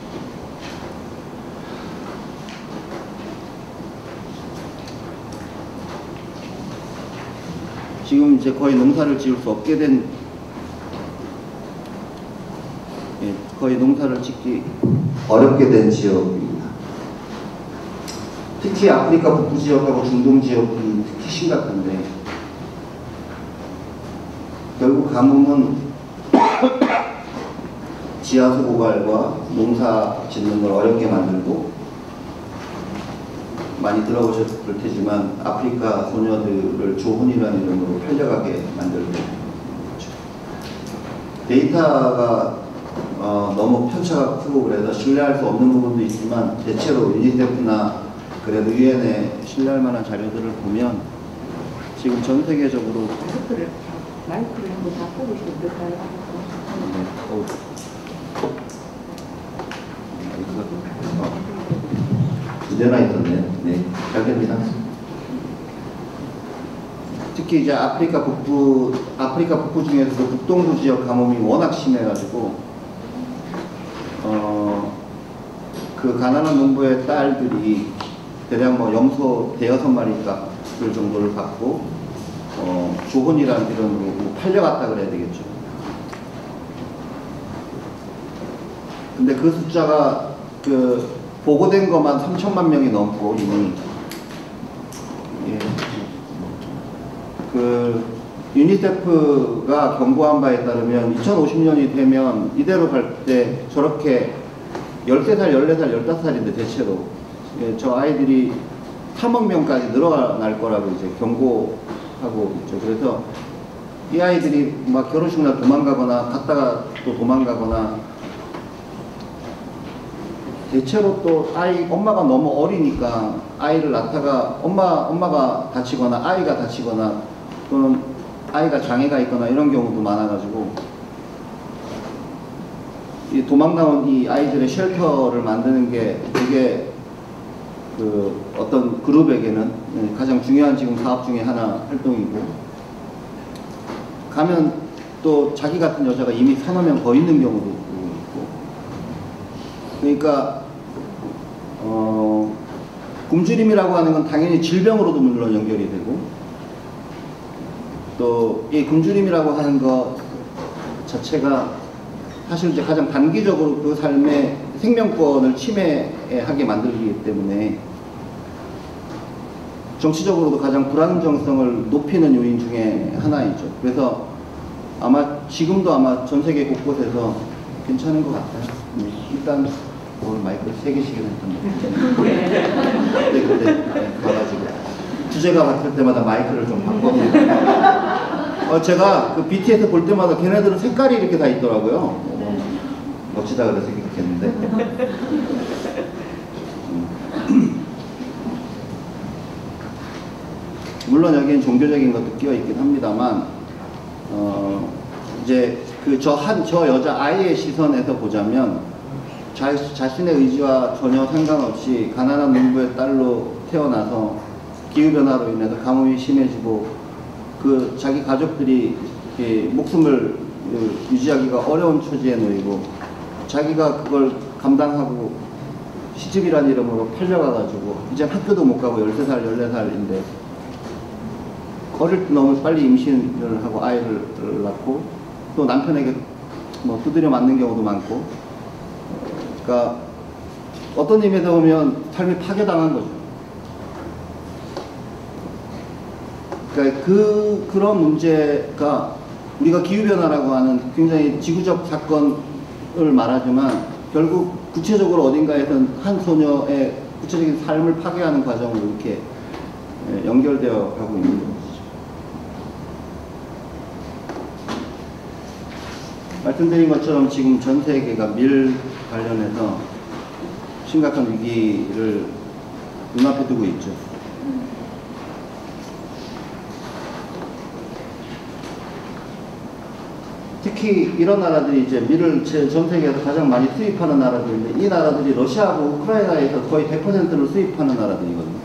지금 이제 거의 농사를 지을 수 없게 된, 거의 농사를 짓기 어렵게 된 지역입니다. 특히 아프리카 북부 지역하고 중동 지역이 특히 심각한데, 결국 가뭄은 지하수 고갈과 농사 짓는 걸 어렵게 만들고, 많이 들어보셨을 테지만 아프리카 소녀들을 조훈이라는 이름으로 팔려가게 만들고, 데이터가 너무 편차가 크고 그래서 신뢰할 수 없는 부분도 있지만, 대체로 유니세프나 그래도 유엔에 신뢰할 만한 자료들을 보면 지금 전 세계적으로 마이크를 한번 다 꼽으시면 될까요? 두 대나 있던데, 네, 잘 됩니다. 특히 이제 아프리카 북부 중에서도 북동부 지역 가뭄이 워낙 심해가지고, 그 가난한 농부의 딸들이 대략 뭐 염소 대여섯 마리 값을 정도를 받고, 조혼이라는 이름으로 팔려갔다 그래야 되겠죠. 근데 그 숫자가 보고된 것만 3천만 명이 넘고 이미, 유니세프가 경고한 바에 따르면 2050년이 되면 이대로 갈 때 저렇게 13살, 14살, 15살인데 대체로 저 아이들이 3억 명까지 늘어날 거라고 이제 경고하고 있죠. 그래서 이 아이들이 막 결혼식 날 도망가거나 갔다가 또 도망가거나, 대체로 또 엄마가 너무 어리니까 아이를 낳다가 엄마가 다치거나 아이가 다치거나 또는 아이가 장애가 있거나 이런 경우도 많아가지고 이 도망 나온 이 아이들의 쉘터를 만드는 게 되게 그 어떤 그룹에게는 가장 중요한 지금 사업 중에 하나 활동이고, 가면 또 자기 같은 여자가 이미 서너 명 더 있는 경우도 있고, 그러니까 굶주림이라고 하는 건 당연히 질병으로도 물론 연결이 되고, 또 이 굶주림이라고 하는 것 자체가 사실 이제 가장 단기적으로 그 삶의 생명권을 침해하게 만들기 때문에 정치적으로도 가장 불안정성을 높이는 요인 중에 하나이죠. 그래서 아마 지금도 아마 전 세계 곳곳에서 괜찮은 것 같아요. 일단 오늘 마이크 3개씩이나 했던 네, 근데 가가지고 주제가 바뀔 때마다 마이크를 좀 바꿔봅니다. 제가 그 BTS 볼 때마다 걔네들은 색깔이 이렇게 다 있더라고요. 멋지다 그래서 이렇게 했는데. 물론 여기엔 종교적인 것도 끼어 있긴 합니다만, 이제 저 여자 아이의 시선에서 보자면 자신의 의지와 전혀 상관없이 가난한 농부의 딸로 태어나서 기후변화로 인해서 가뭄이 심해지고 그 자기 가족들이 목숨을 유지하기가 어려운 처지에 놓이고, 자기가 그걸 감당하고 시집이란 이름으로 팔려가가지고 이제 학교도 못 가고 13살, 14살인데 어릴 때 너무 빨리 임신을 하고 아이를 낳고, 또 남편에게 뭐 두드려 맞는 경우도 많고, 그러니까 어떤 의미에서 보면 삶이 파괴당한 거죠. 그러니까 그런 문제가 우리가 기후변화라고 하는 굉장히 지구적 사건을 말하지만 결국 구체적으로 어딘가에선 한 소녀의 구체적인 삶을 파괴하는 과정으로 이렇게 연결되어 가고 있는 것이죠. 말씀드린 것처럼 지금 전 세계가 밀 관련해서 심각한 위기를 눈앞에 두고 있죠. 특히 이런 나라들이 이제 밀을 전 세계에서 가장 많이 수입하는 나라들인데, 이 나라들이 러시아하고 우크라이나에서 거의 100%를 수입하는 나라들이거든요.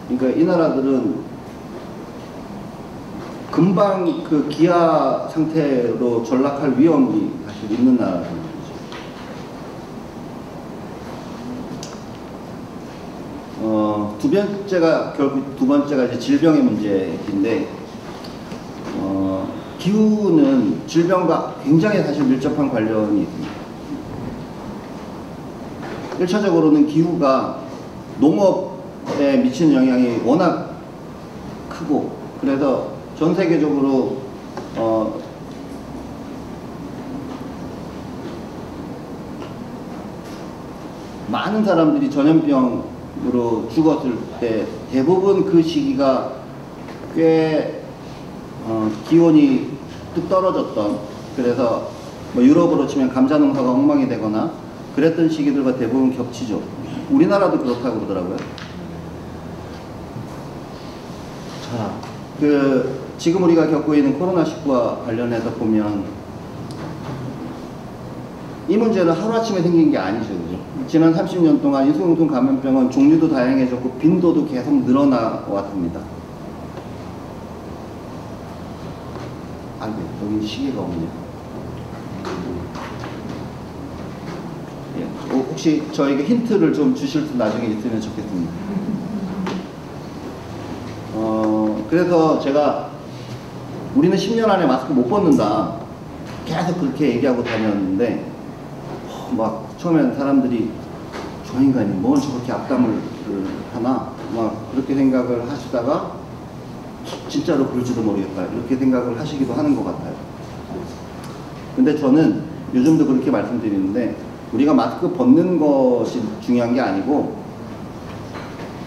그러니까 이 나라들은 금방 그 기아 상태로 전락할 위험이 사실 있는 나라들이죠. 결국 두 번째가 이제 질병의 문제인데, 기후는 질병과 굉장히 사실 밀접한 관련이 있습니다. 1차적으로는 기후가 농업에 미치는 영향이 워낙 크고, 그래서 전 세계적으로 많은 사람들이 전염병으로 죽었을 때 대부분 그 시기가 꽤 기온이 뚝 떨어졌던, 그래서 뭐 유럽으로 치면 감자 농사가 엉망이 되거나 그랬던 시기들과 대부분 겹치죠. 우리나라도 그렇다고 그러더라고요. 자, 지금 우리가 겪고 있는 코로나19와 관련해서 보면 이 문제는 하루아침에 생긴 게 아니죠. 그죠? 지난 30년 동안 인수공통 감염병은 종류도 다양해졌고 빈도도 계속 늘어나 왔습니다. 안 돼. 여기 시계가 없네요. 예. 혹시 저에게 힌트를 좀 주실 수 나중에 있으면 좋겠습니다. 그래서 제가 우리는 10년 안에 마스크 못 벗는다. 계속 그렇게 얘기하고 다녔는데, 막 처음에는 사람들이 저 인간이 뭘 저렇게 악담을 하나? 막 그렇게 생각을 하시다가 진짜로 그럴지도 모르겠다 이렇게 생각을 하시기도 하는 것 같아요. 근데 저는 요즘도 그렇게 말씀드리는데, 우리가 마스크 벗는 것이 중요한 게 아니고,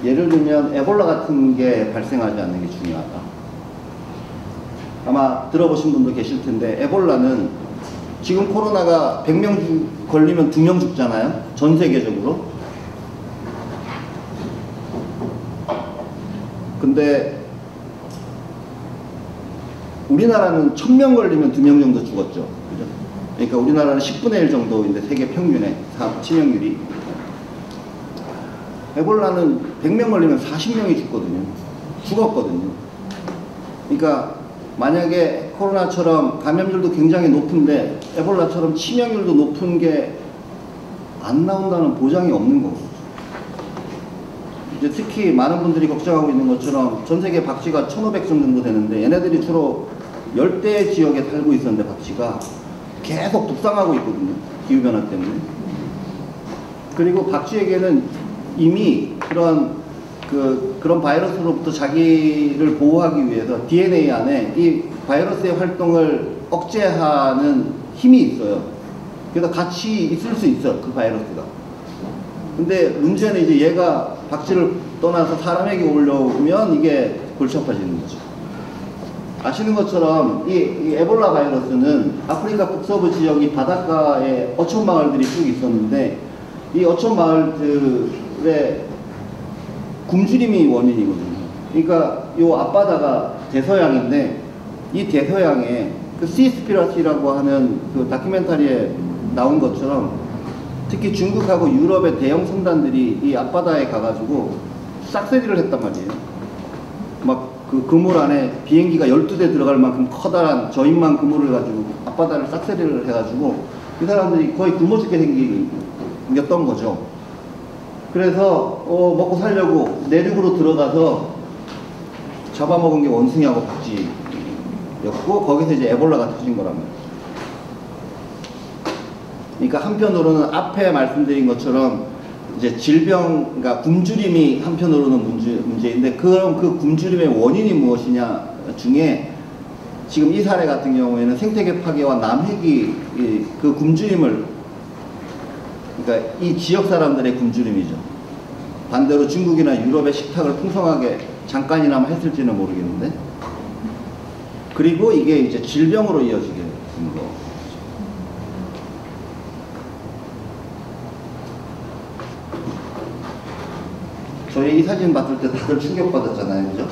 예를 들면 에볼라 같은 게 발생하지 않는 게 중요하다. 아마 들어보신 분도 계실 텐데, 에볼라는 지금 코로나가 100명 걸리면 2명 죽잖아요. 전 세계적으로. 근데 우리나라는 1000명 걸리면 2명 정도 죽었죠. 그죠? 그러니까 우리나라는 10분의 1 정도인데 세계 평균의 치명률이. 에볼라는 100명 걸리면 40명이 죽었거든요. 그러니까 만약에 코로나처럼 감염률도 굉장히 높은데 에볼라처럼 치명률도 높은 게 안 나온다는 보장이 없는 거고. 이제 특히 많은 분들이 걱정하고 있는 것처럼 전 세계 박쥐가 1,500종 정도 되는데 얘네들이 주로 열대 지역에 살고 있었는데 박쥐가 계속 북상하고 있거든요. 기후변화 때문에. 그리고 박쥐에게는 이미 그런 바이러스로부터 자기를 보호하기 위해서 DNA 안에 이 바이러스의 활동을 억제하는 힘이 있어요. 그래서 같이 있을 수 있어, 그 바이러스가. 근데 문제는 이제 얘가 박쥐를 떠나서 사람에게 올라오면 이게 골치 아파지는 거죠. 아시는 것처럼 이 에볼라 바이러스는 아프리카 북서부 지역이 바닷가에 어촌 마을들이 쭉 있었는데 이 어촌 마을들의 굶주림이 원인이거든요. 그러니까 요 앞바다가 대서양인데 이 대서양에 그 시스피러시라고 하는 그 다큐멘터리에 나온 것처럼 특히 중국하고 유럽의 대형 선단들이 이 앞바다에 가가지고 싹쓸이를 했단 말이에요. 막 그 그물 안에 비행기가 12대 들어갈 만큼 커다란 저인만 그물을 가지고 앞바다를 싹쓸이를 해가지고 이 사람들이 거의 굶어 죽게 생겼던 거죠. 그래서 먹고 살려고 내륙으로 들어가서 잡아먹은 게 원숭이하고 박쥐였고 거기서 이제 에볼라가 터진 거랍니다. 그러니까 한편으로는 앞에 말씀드린 것처럼 이제 질병, 그러니까 굶주림이 한편으로는 문제인데 그럼 그 굶주림의 원인이 무엇이냐 중에 지금 이 사례 같은 경우에는 생태계 파괴와 남획이 그 굶주림을, 그러니까 이 지역 사람들의 굶주림이죠. 반대로 중국이나 유럽의 식탁을 풍성하게 잠깐이나마 했을지는 모르겠는데, 그리고 이게 이제 질병으로 이어지게 된 거. 저희 이 사진 봤을 때 다들 충격받았잖아요, 그죠?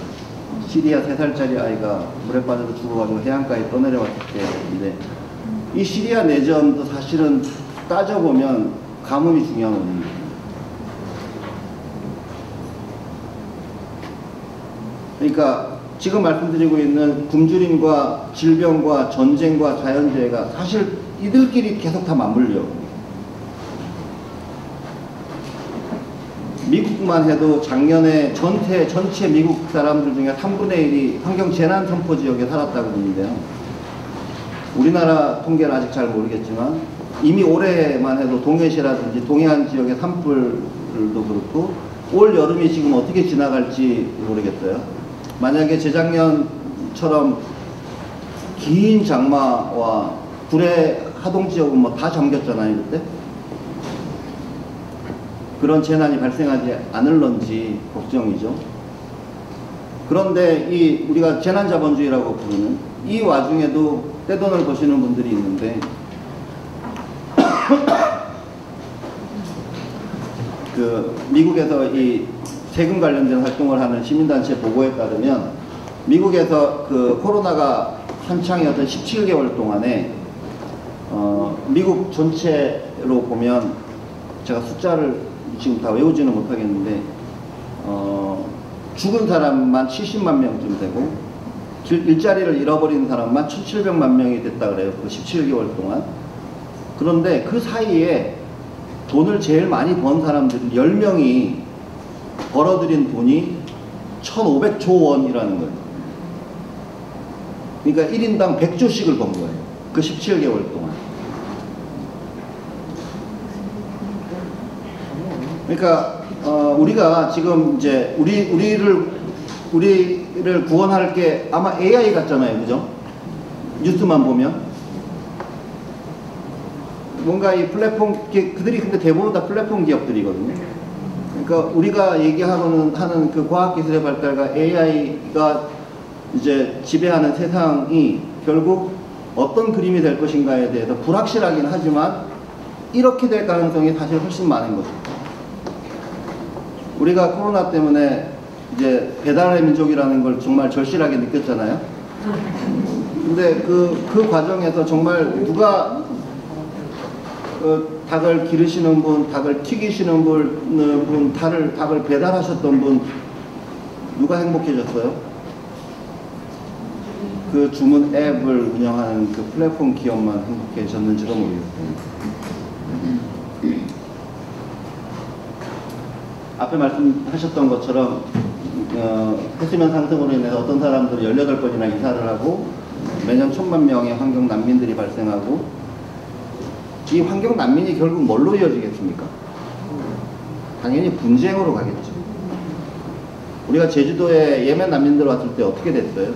시리아 3살짜리 아이가 물에 빠져서 죽어가지고 해안가에 떠내려왔을 때인데, 이 시리아 내전도 사실은 따져보면 가뭄이 중요한 원인입니다. 그러니까 지금 말씀드리고 있는 굶주림과 질병과 전쟁과 자연재해가 사실 이들끼리 계속 다 맞물려. 미국만 해도 작년에 전체 미국 사람들 중에 3분의 1이 환경재난선포 지역에 살았다고 하는데요. 우리나라 통계는 아직 잘 모르겠지만 이미 올해만 해도 동해시라든지 동해안 지역의 산불도 그렇고 올 여름이 지금 어떻게 지나갈지 모르겠어요. 만약에 재작년처럼 긴 장마와 불의 하동 지역은 뭐 다 잠겼잖아요, 그때. 그런 재난이 발생하지 않을런지 걱정이죠. 그런데 우리가 재난자본주의라고 부르는 이 와중에도 떼돈을 버시는 분들이 있는데 그 미국에서 이 세금 관련된 활동을 하는 시민단체 보고에 따르면 미국에서 그 코로나가 한창이었던 17개월 동안에 미국 전체로 보면 제가 숫자를 지금 다 외우지는 못하겠는데 죽은 사람만 70만 명쯤 되고 일자리를 잃어버린 사람만 1,700만 명이 됐다 그래요. 그 17개월 동안. 그런데 그 사이에 돈을 제일 많이 번 사람들 10명이 벌어들인 돈이 1,500조 원이라는 거예요. 그러니까 1인당 100조씩을 번 거예요. 그 17개월 동안. 그러니까 우리가 지금 이제 우리를 구원할 게 아마 AI 같잖아요, 그죠? 뉴스만 보면 뭔가 이 플랫폼 그들이 근데 대부분 다 플랫폼 기업들이거든요. 그러니까 우리가 하는 그 과학기술의 발달과 AI가 이제 지배하는 세상이 결국 어떤 그림이 될 것인가에 대해서 불확실하긴 하지만 이렇게 될 가능성이 사실 훨씬 많은 거죠. 우리가 코로나 때문에 이제 배달의 민족이라는 걸 정말 절실하게 느꼈잖아요. 근데 그 과정에서 정말 누가 닭을 기르시는 분, 닭을 튀기시는 분, 닭을 배달하셨던 분, 누가 행복해졌어요? 그 주문 앱을 운영하는 그 플랫폼 기업만 행복해졌는지도 모르겠어요. 앞에 말씀하셨던 것처럼 해수면 상승으로 인해서 어떤 사람들은 18번이나 이사를 하고 매년 1000만 명의 환경 난민들이 발생하고, 이 환경 난민이 결국 뭘로 이어지겠습니까? 당연히 분쟁으로 가겠죠. 우리가 제주도에 예멘 난민들 왔을 때 어떻게 됐어요?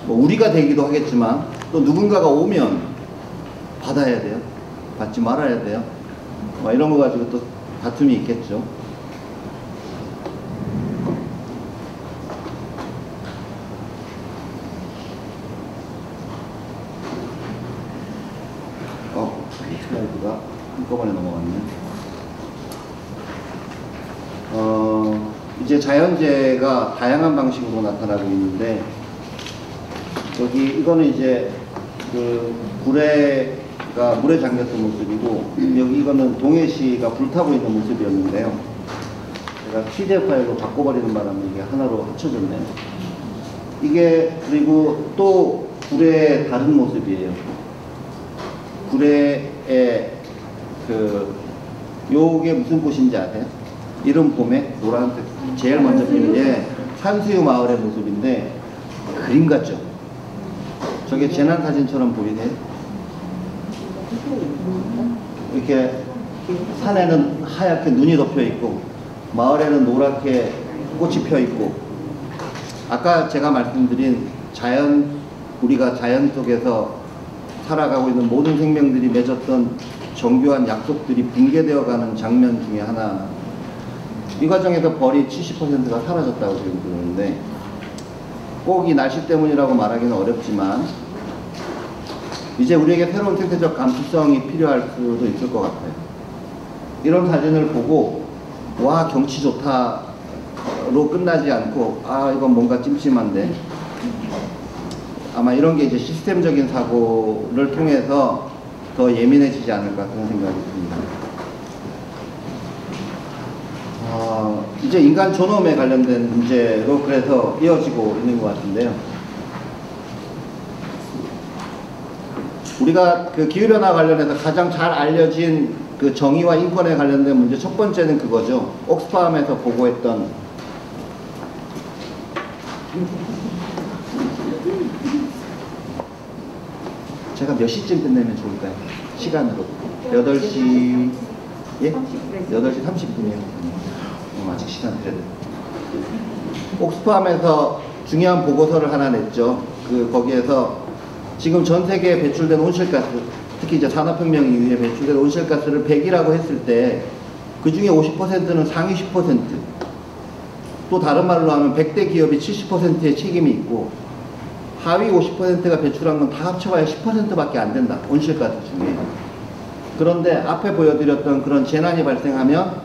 뭐 우리가 되기도 하겠지만 또 누군가가 오면 받아야 돼요? 받지 말아야 돼요? 뭐 이런 거 가지고 또 다툼이 있겠죠. 슬라이드가 한꺼번에 넘어갔네. 이제 자연재해가 다양한 방식으로 나타나고 있는데, 여기 이거는 이제 그 구례가 물에 잠겼던 모습이고, 여기 이거는 동해시가 불타고 있는 모습이었는데요. 제가 PDF 파일로 바꿔버리는 바람에 이게 하나로 합쳐졌네요. 이게 그리고 또 구례의 다른 모습이에요. 구례의 요게 무슨 꽃인지 아세요? 이름 봄에 노란색 제일 먼저 피는 게 산수유 마을의 모습인데 그림 같죠? 저게 재난 사진처럼 보이네요. 이렇게 산에는 하얗게 눈이 덮여 있고 마을에는 노랗게 꽃이 펴 있고, 아까 제가 말씀드린 우리가 자연 속에서 살아가고 있는 모든 생명들이 맺었던 정교한 약속들이 붕괴되어가는 장면 중에 하나. 이 과정에서 벌이 70%가 사라졌다고 지금 그러는데, 꼭 이 날씨 때문이라고 말하기는 어렵지만 이제 우리에게 새로운 생태적 감수성이 필요할 수도 있을 것 같아요. 이런 사진을 보고 와 경치 좋다로 끝나지 않고 아 이건 뭔가 찜찜한데, 아마 이런 게 이제 시스템적인 사고를 통해서 더 예민해지지 않을까 그런 생각이 듭니다. 이제 인간 존엄에 관련된 문제로 그래서 이어지고 있는 것 같은데요. 우리가 그 기후변화 관련해서 가장 잘 알려진 그 정의와 인권에 관련된 문제 첫 번째는 그거죠. 옥스팜에서 보고했던 제가 몇 시쯤 끝내면 좋을까요? 시간으로 8시 예? 8시 30분이요. 아직 시간 드려야 돼요. 옥스팜에서 중요한 보고서를 하나 냈죠. 거기에서 지금 전 세계에 배출된 온실가스, 특히 이제 산업혁명 이후에 배출된 온실가스를 100이라고 했을 때 그 중에 50%는 상위 10%, 또 다른 말로 하면 100대 기업이 70%의 책임이 있고 하위 50%가 배출한 건 다 합쳐봐야 10%밖에 안 된다. 온실가스 중에. 그런데 앞에 보여드렸던 그런 재난이 발생하면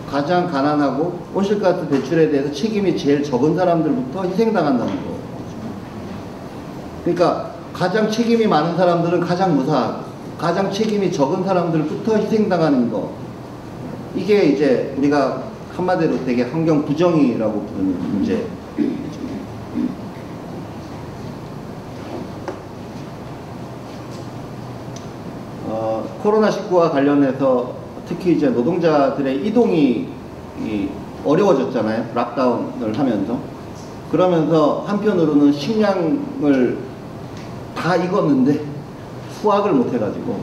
가장 가난하고 온실가스 배출에 대해서 책임이 제일 적은 사람들부터 희생당한다는 거. 그러니까 가장 책임이 많은 사람들은 가장 무사하고 가장 책임이 적은 사람들부터 희생당하는 거. 이게 이제 우리가 한마디로 되게 환경 부정이라고 부르는 문제. 코로나19와 관련해서 특히 이제 노동자들의 이동이 어려워졌잖아요. 락다운을 하면서. 그러면서 한편으로는 식량을 다 익었는데 수확을 못 해가지고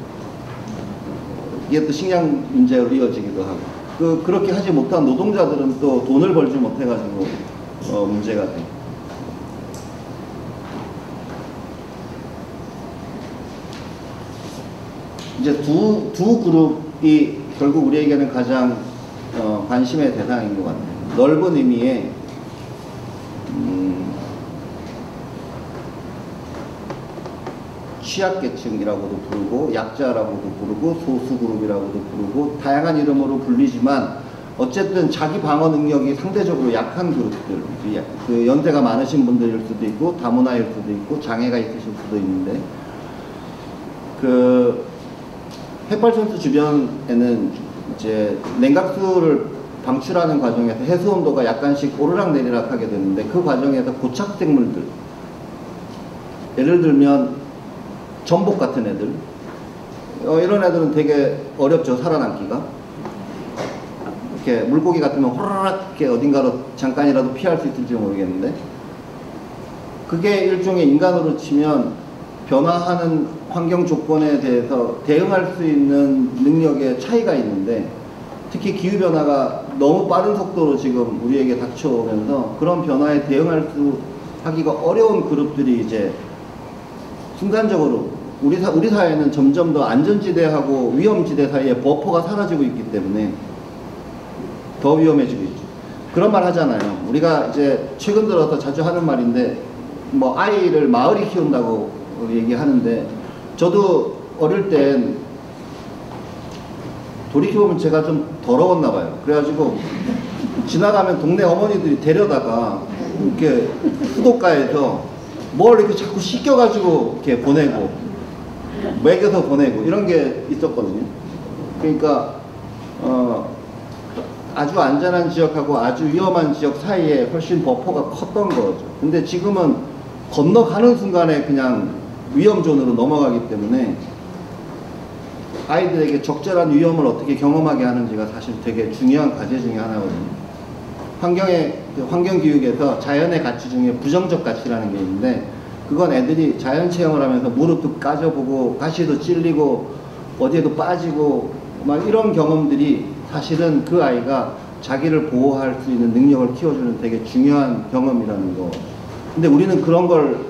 이게 또 식량 문제로 이어지기도 하고, 그렇게 하지 못한 노동자들은 또 돈을 벌지 못해가지고 문제가 돼요. 이제 두 그룹이 결국 우리에게는 가장 관심의 대상인 것 같아요. 넓은 의미의 취약계층이라고도 부르고 약자라고도 부르고 소수그룹이라고도 부르고 다양한 이름으로 불리지만 어쨌든 자기 방어 능력이 상대적으로 약한 그룹들, 그 연세가 많으신 분들일 수도 있고 다문화일 수도 있고 장애가 있으실 수도 있는데 핵발전소 주변에는 이제 냉각수를 방출하는 과정에서 해수 온도가 약간씩 오르락내리락 하게 되는데 그 과정에서 고착 생물들, 예를 들면 전복 같은 애들, 이런 애들은 되게 어렵죠, 살아남기가. 이렇게 물고기 같으면 호라락 이렇게 어딘가로 잠깐이라도 피할 수 있을지 모르겠는데, 그게 일종의 인간으로 치면 변화하는 환경 조건에 대해서 대응할 수 있는 능력의 차이가 있는데, 특히 기후변화가 너무 빠른 속도로 지금 우리에게 닥쳐오면서 그런 변화에 대응할 수 하기가 어려운 그룹들이 이제 순간적으로 우리 사회는 점점 더 안전지대하고 위험지대 사이에 버퍼가 사라지고 있기 때문에 더 위험해지고 있죠. 그런 말 하잖아요. 우리가 이제 최근 들어서 자주 하는 말인데, 뭐 아이를 마을이 키운다고 얘기하는데, 저도 어릴 땐 돌이켜보면 제가 좀 더러웠나 봐요. 그래가지고 지나가면 동네 어머니들이 데려다가 이렇게 수도가에서 뭘 이렇게 자꾸 씻겨가지고 이렇게 보내고 먹여서 보내고 이런 게 있었거든요. 그러니까 아주 안전한 지역하고 아주 위험한 지역 사이에 훨씬 버퍼가 컸던 거죠. 근데 지금은 건너가는 순간에 그냥 위험존으로 넘어가기 때문에 아이들에게 적절한 위험을 어떻게 경험하게 하는지가 사실 되게 중요한 과제 중에 하나거든요. 환경교육에서 자연의 가치 중에 부정적 가치라는 게 있는데, 그건 애들이 자연 체험을 하면서 무릎도 까져보고 가시도 찔리고 어디에도 빠지고 막 이런 경험들이 사실은 그 아이가 자기를 보호할 수 있는 능력을 키워주는 되게 중요한 경험이라는 거. 근데 우리는 그런 걸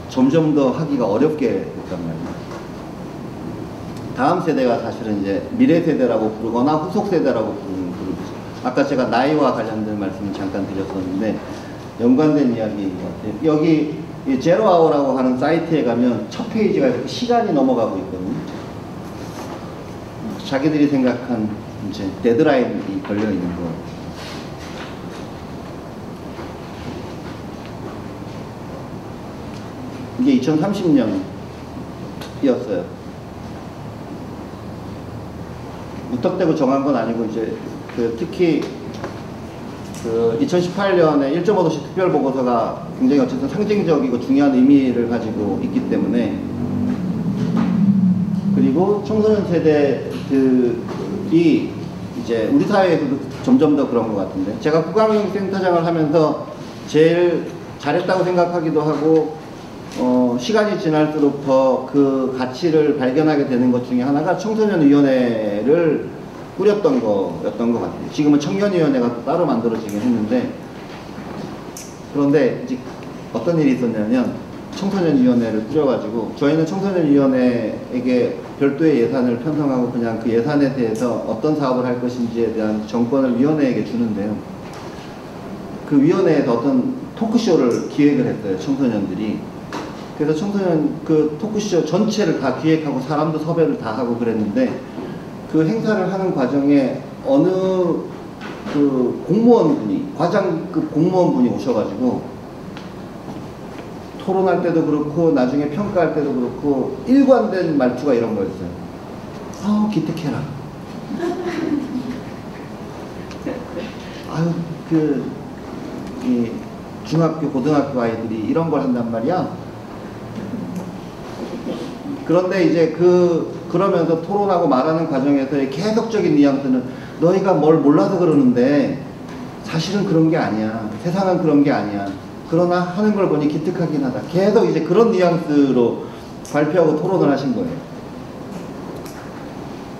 점점 더 하기가 어렵게 됐단 말이에요. 다음 세대가 사실은 이제 미래 세대라고 부르거나 후속 세대라고 부르는 그룹이죠. 아까 제가 나이와 관련된 말씀을 잠깐 드렸었는데 연관된 이야기인 것 같아요. 여기 제로 아워라고 하는 사이트에 가면 첫 페이지가 이렇게 시간이 넘어가고 있거든요. 자기들이 생각한 이제 데드라인이 걸려 있는 거. 이게 2030년이었어요. 무턱대고 정한 건 아니고 이제 특히 2018년에 1.5도시 특별보고서가 굉장히 어쨌든 상징적이고 중요한 의미를 가지고 있기 때문에, 그리고 청소년 세대들이 이제 우리 사회에서도 점점 더 그런 것 같은데, 제가 국가교육센터장을 하면서 제일 잘했다고 생각하기도 하고 시간이 지날수록 더 그 가치를 발견하게 되는 것 중에 하나가 청소년위원회를 꾸렸던 거였던 것 같아요. 지금은 청년위원회가 또 따로 만들어지긴 했는데, 그런데 이제 어떤 일이 있었냐면 청소년위원회를 꾸려가지고 저희는 청소년위원회에게 별도의 예산을 편성하고 그냥 그 예산에 대해서 어떤 사업을 할 것인지에 대한 정권을 위원회에게 주는데요. 그 위원회에서 어떤 토크쇼를 기획을 했어요, 청소년들이. 그래서 청소년 그 토크쇼 전체를 다 기획하고 사람도 섭외를 다 하고 그랬는데, 그 행사를 하는 과정에 어느 그 공무원분이, 과장급 공무원분이 오셔가지고 토론할 때도 그렇고 나중에 평가할 때도 그렇고 일관된 말투가 이런 거였어요. 아우 기특해라. 아유 이 중학교 고등학교 아이들이 이런 걸 한단 말이야. 그런데 이제 그러면서 토론하고 말하는 과정에서의 계속적인 뉘앙스는 너희가 뭘 몰라서 그러는데 사실은 그런 게 아니야. 세상은 그런 게 아니야. 그러나 하는 걸 보니 기특하긴 하다. 계속 이제 그런 뉘앙스로 발표하고 토론을 하신 거예요.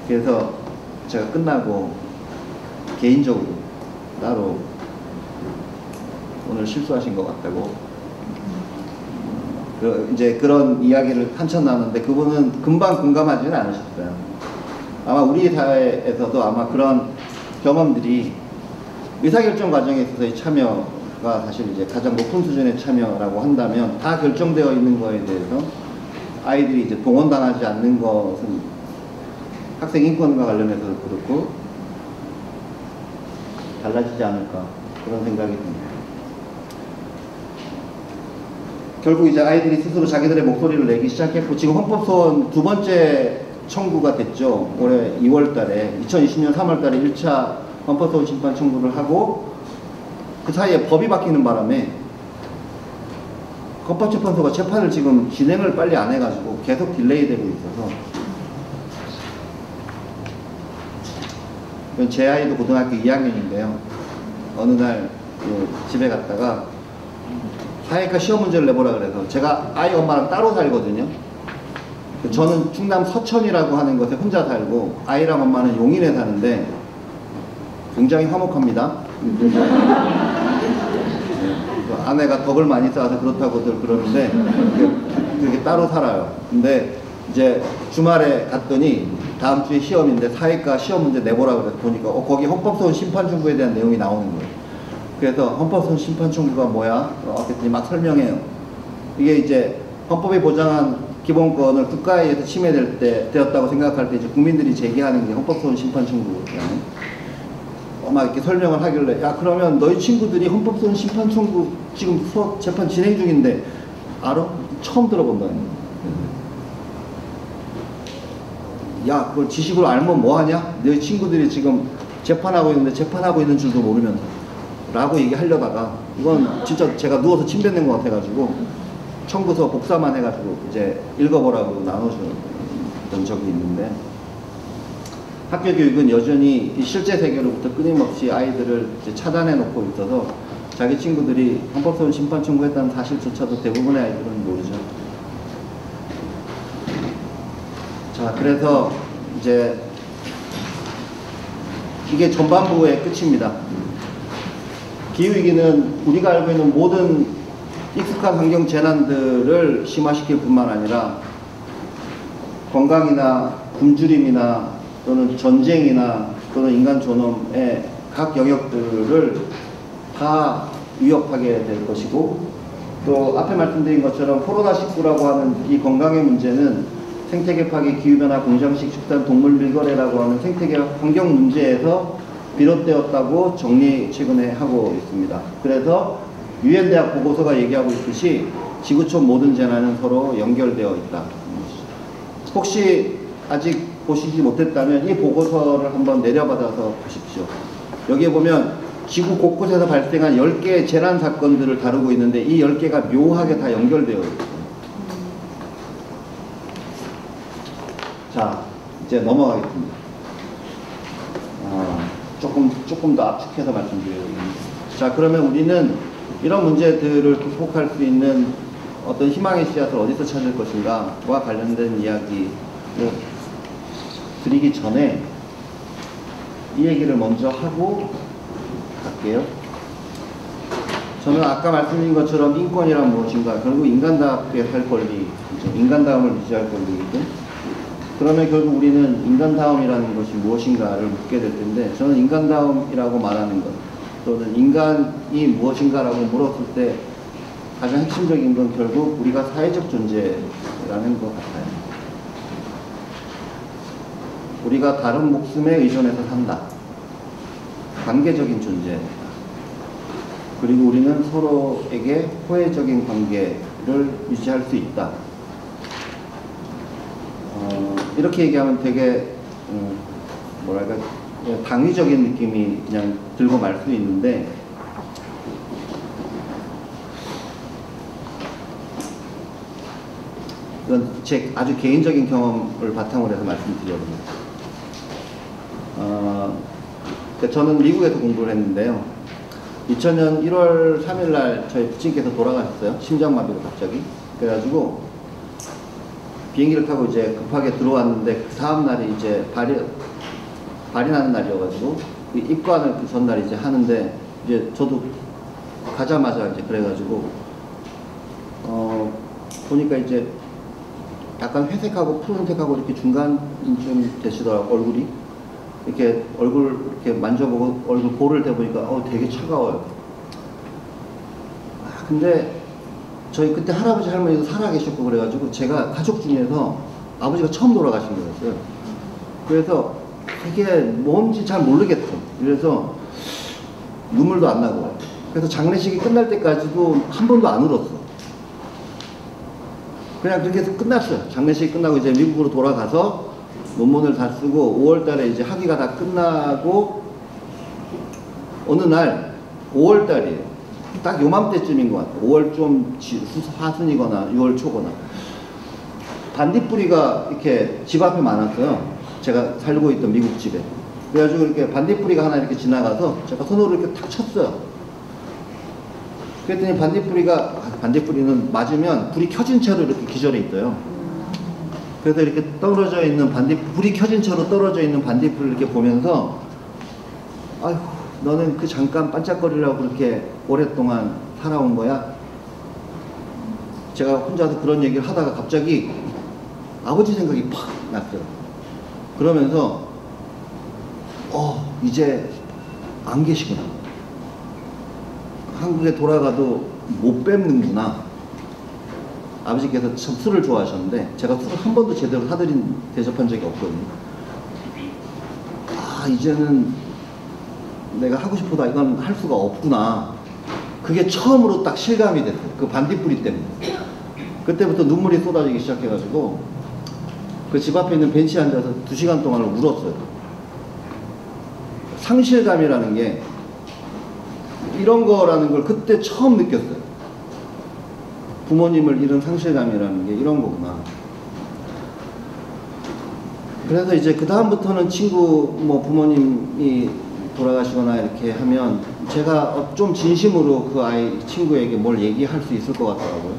그래서 제가 끝나고 개인적으로 따로 오늘 실수하신 것 같다고 이제 그런 이야기를 한참 나눴는데, 그분은 금방 공감하지는 않으셨어요. 아마 우리 사회에서도 아마 그런 경험들이 의사결정 과정에 있어서의 참여가 사실 이제 가장 높은 수준의 참여라고 한다면, 다 결정되어 있는 거에 대해서 아이들이 이제 동원당하지 않는 것은 학생 인권과 관련해서도 그렇고 달라지지 않을까, 그런 생각이 듭니다. 결국 이제 아이들이 스스로 자기들의 목소리를 내기 시작했고, 지금 헌법소원 두 번째 청구가 됐죠. 올해 2월 달에, 2020년 3월 달에 1차 헌법소원 심판 청구를 하고, 그 사이에 법이 바뀌는 바람에 헌법재판소가 재판을 지금 진행을 빨리 안 해가지고 계속 딜레이 되고 있어서, 제 아이도 고등학교 2학년인데요. 어느 날 집에 갔다가 사회과 시험 문제를 내보라 그래서, 제가 아이 엄마랑 따로 살거든요. 저는 충남 서천이라고 하는 곳에 혼자 살고 아이랑 엄마는 용인에 사는데 굉장히 화목합니다. 아내가 덕을 많이 쌓아서 그렇다고들 그러는데 그렇게 따로 살아요. 근데 이제 주말에 갔더니 다음 주에 시험인데 사회과 시험 문제 내보라 그래서 보니까 거기 헌법소원 심판 청구에 대한 내용이 나오는 거예요. 그래서 헌법소원 심판 청구가 뭐야? 그랬더니 막 설명해요. 이게 이제 헌법이 보장한 기본권을 국가에 의해서 침해되었다고 생각할 때 이제 국민들이 제기하는 게 헌법소원 심판 청구거든요. 막 이렇게 설명을 하길래, 야 그러면 너희 친구들이 헌법소원 심판 청구 지금 수업 재판 진행 중인데 알아? 처음 들어본다는 거예요. 야 그걸 지식으로 알면 뭐하냐? 너희 친구들이 지금 재판하고 있는데 재판하고 있는 줄도 모르면서 라고 얘기하려다가, 이건 진짜 제가 누워서 침 뱉는 것 같아가지고 청구서 복사만 해가지고 이제 읽어보라고 나눠줬던 적이 있는데, 학교 교육은 여전히 이 실제 세계로부터 끊임없이 아이들을 이제 차단해 놓고 있어서 자기 친구들이 헌법소원 심판 청구했다는 사실조차도 대부분의 아이들은 모르죠. 자, 그래서 이제 이게 전반부의 끝입니다. 기후위기는 우리가 알고 있는 모든 익숙한 환경 재난들을 심화시킬 뿐만 아니라 건강이나 굶주림이나 또는 전쟁이나 또는 인간 존엄의 각 영역들을 다 위협하게 될 것이고, 또 앞에 말씀드린 것처럼 코로나19라고 하는 이 건강의 문제는 생태계 파괴, 기후변화, 공장식 축산, 동물 밀거래라고 하는 생태계 환경 문제에서 비롯되었다고 정리 최근에 하고 있습니다. 그래서 유엔 대학 보고서가 얘기하고 있듯이 지구촌 모든 재난은 서로 연결되어 있다. 혹시 아직 보시지 못했다면 이 보고서를 한번 내려받아서 보십시오. 여기에 보면 지구 곳곳에서 발생한 10개의 재난 사건들을 다루고 있는데 이 10개가 묘하게 다 연결되어 있어요. 자, 이제 넘어가겠습니다. 조금 더 압축해서 말씀드리겠습니다. 자, 그러면 우리는 이런 문제들을 극복할 수 있는 어떤 희망의 씨앗을 어디서 찾을 것인가와 관련된 이야기를 드리기 전에 이 얘기를 먼저 하고 갈게요. 저는 아까 말씀드린 것처럼 인권이란 무엇인가, 결국 인간답게 살 권리, 인간다움을 유지할 권리이거든. 그러면 결국 우리는 인간다움이라는 것이 무엇인가를 묻게 될 텐데, 저는 인간다움이라고 말하는 것, 또는 인간이 무엇인가라고 물었을 때 가장 핵심적인 건 결국 우리가 사회적 존재라는 것 같아요. 우리가 다른 목숨에 의존해서 산다. 관계적인 존재다. 그리고 우리는 서로에게 호혜적인 관계를 유지할 수 있다. 이렇게 얘기하면 되게 뭐랄까 당위적인 느낌이 그냥 들고 말 수 있는데, 이건 제 아주 개인적인 경험을 바탕으로 해서 말씀드리거든요. 저는 미국에서 공부를 했는데요. 2000년 1월 3일 날 저희 부친께서 돌아가셨어요. 심장마비로 갑자기. 그래가지고 비행기를 타고 이제 급하게 들어왔는데, 그 다음 날이 이제 발이 나는 날이어가지고 입관을 그 전날 이제 하는데, 이제 저도 가자마자 이제 그래가지고 보니까 이제 약간 회색하고 푸른색하고 이렇게 중간 좀 되시더라고, 얼굴이. 이렇게 얼굴 이렇게 만져보고 얼굴 볼을 대보니까 되게 차가워요. 근데 저희 그때 할아버지 할머니도 살아계셨고 그래가지고 제가 가족 중에서 아버지가 처음 돌아가신 거였어요. 그래서 되게 뭔지 잘 모르겠어. 그래서 눈물도 안 나고, 그래서 장례식이 끝날 때까지도 한 번도 안 울었어. 그냥 그렇게 해서 끝났어요. 장례식이 끝나고 이제 미국으로 돌아가서 논문을 다 쓰고 5월 달에 이제 학위가 다 끝나고 어느 날 5월 달이에요. 딱 요맘때쯤인 것 같아요. 5월 좀 하순이거나 6월 초거나. 반딧불이가 이렇게 집 앞에 많았어요. 제가 살고 있던 미국 집에. 그래가지고 이렇게 반딧불이가 하나 이렇게 지나가서 제가 손으로 이렇게 탁 쳤어요. 그랬더니 반딧불이는 맞으면 불이 켜진 채로 이렇게 기절해 있어요. 그래서 이렇게 떨어져 있는 불이 켜진 채로 떨어져 있는 반딧불을 이렇게 보면서, 아휴, 너는 그 잠깐 반짝거리려고 그렇게 오랫동안 살아온 거야? 제가 혼자서 그런 얘기를 하다가 갑자기 아버지 생각이 팍 났어요. 그러면서 이제 안 계시구나. 한국에 돌아가도 못 뵙는구나. 아버지께서 참 술을 좋아하셨는데 제가 술을 한 번도 제대로 대접한 적이 없거든요. 이제는 내가 하고 싶어도 이건 할 수가 없구나. 그게 처음으로 딱 실감이 됐어요. 그 반딧불이 때문에. 그때부터 눈물이 쏟아지기 시작해가지고 그 집 앞에 있는 벤치에 앉아서 2시간 동안 울었어요. 상실감이라는 게 이런 거라는 걸 그때 처음 느꼈어요. 부모님을 잃은 상실감이라는 게 이런 거구나. 그래서 이제 그 다음부터는 친구 부모님이 돌아가시거나 이렇게 하면 제가 좀 진심으로 그 친구에게 뭘 얘기할 수 있을 것 같더라고요.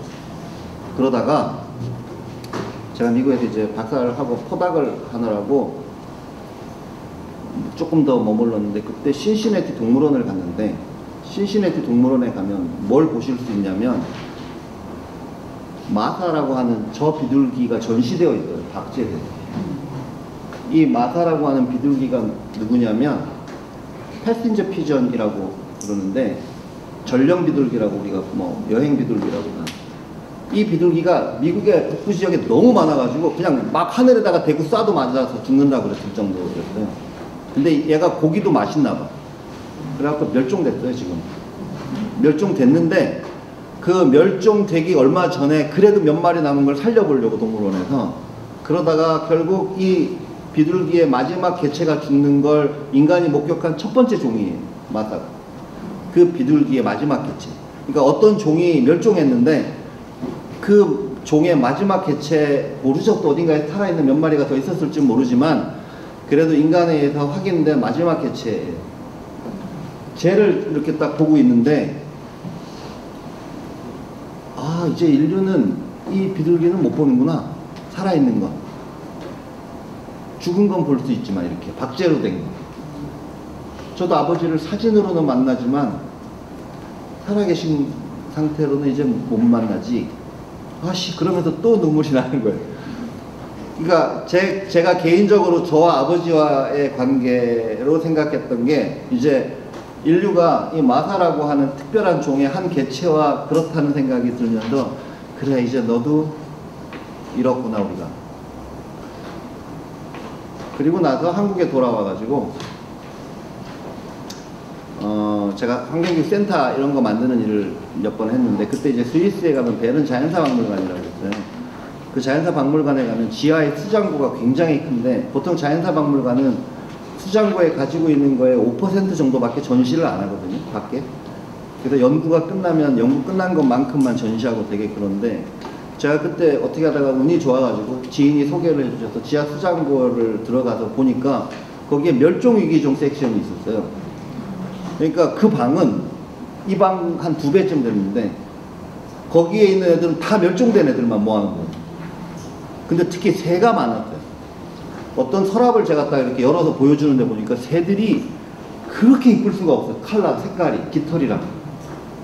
그러다가 제가 미국에서 이제 박사를 하고 포닥을 하느라고 조금 더 머물렀는데 그때 신시내티 동물원을 갔는데 신시내티 동물원에 가면 뭘 보실 수 있냐면 마사라고 하는 저 비둘기가 전시되어 있어요. 박제돼서. 이 마사라고 하는 비둘기가 누구냐면 패신저 피전이라고 부르는데 전령 비둘기라고 우리가 여행 비둘기라고 하는 이 비둘기가 미국의 북부 지역에 너무 많아가지고 그냥 막 하늘에다가 대고 쏴도 맞아서 죽는다고 그랬을 정도였어요. 근데 얘가 고기도 맛있나 봐. 그래갖고 멸종됐어요. 지금 멸종됐는데 그 멸종되기 얼마 전에 그래도 몇 마리 남은 걸 살려보려고 동물원에서 그러다가 결국 이 비둘기의 마지막 개체가 죽는 걸 인간이 목격한 첫 번째 종이에요. 마사가. 그 비둘기의 마지막 개체. 그러니까 어떤 종이 멸종했는데 그 종의 마지막 개체 모르죠. 또 어딘가에 살아있는 몇 마리가 더 있었을지 모르지만 그래도 인간에 의해서 확인된 마지막 개체예요. 쟤를 이렇게 딱 보고 있는데 이제 인류는 이 비둘기는 못 보는구나. 살아있는 건. 죽은 건 볼 수 있지만 이렇게 박제로 된 거. 저도 아버지를 사진으로는 만나지만 살아계신 상태로는 이제 못 만나지. 그러면서 또 눈물이 나는 거예요. 그러니까 제가 개인적으로 저와 아버지와의 관계로 생각했던 게 이제 인류가 이 마사라고 하는 특별한 종의 한 개체와 그렇다는 생각이 들면서 그래 이제 너도 이렇구나 우리가. 그리고 나서 한국에 돌아와가지고 제가 환경교육 센터 이런 거 만드는 일을 몇 번 했는데 그때 이제 스위스에 가면 베른 자연사박물관이라고 있어요. 그 자연사박물관에 가면 지하의 수장고가 굉장히 큰데 보통 자연사박물관은 수장고에 가지고 있는 거에 5% 정도밖에 전시를 안 하거든요. 밖에. 그래서 연구가 끝나면 연구 끝난 것만큼만 전시하고 되게 그런데 제가 그때 어떻게 하다가 운이 좋아가지고 지인이 소개를 해주셔서 지하 수장고를 들어가서 보니까 거기에 멸종위기종 섹션이 있었어요. 그러니까 그 방은 이 방 한 2배쯤 됐는데 거기에 있는 애들은 다 멸종된 애들만 모아놓은 거예요. 근데 특히 새가 많았어요. 어떤 서랍을 제가 딱 이렇게 열어서 보여주는데 보니까 새들이 그렇게 이쁠 수가 없어요. 컬러, 색깔이, 깃털이랑.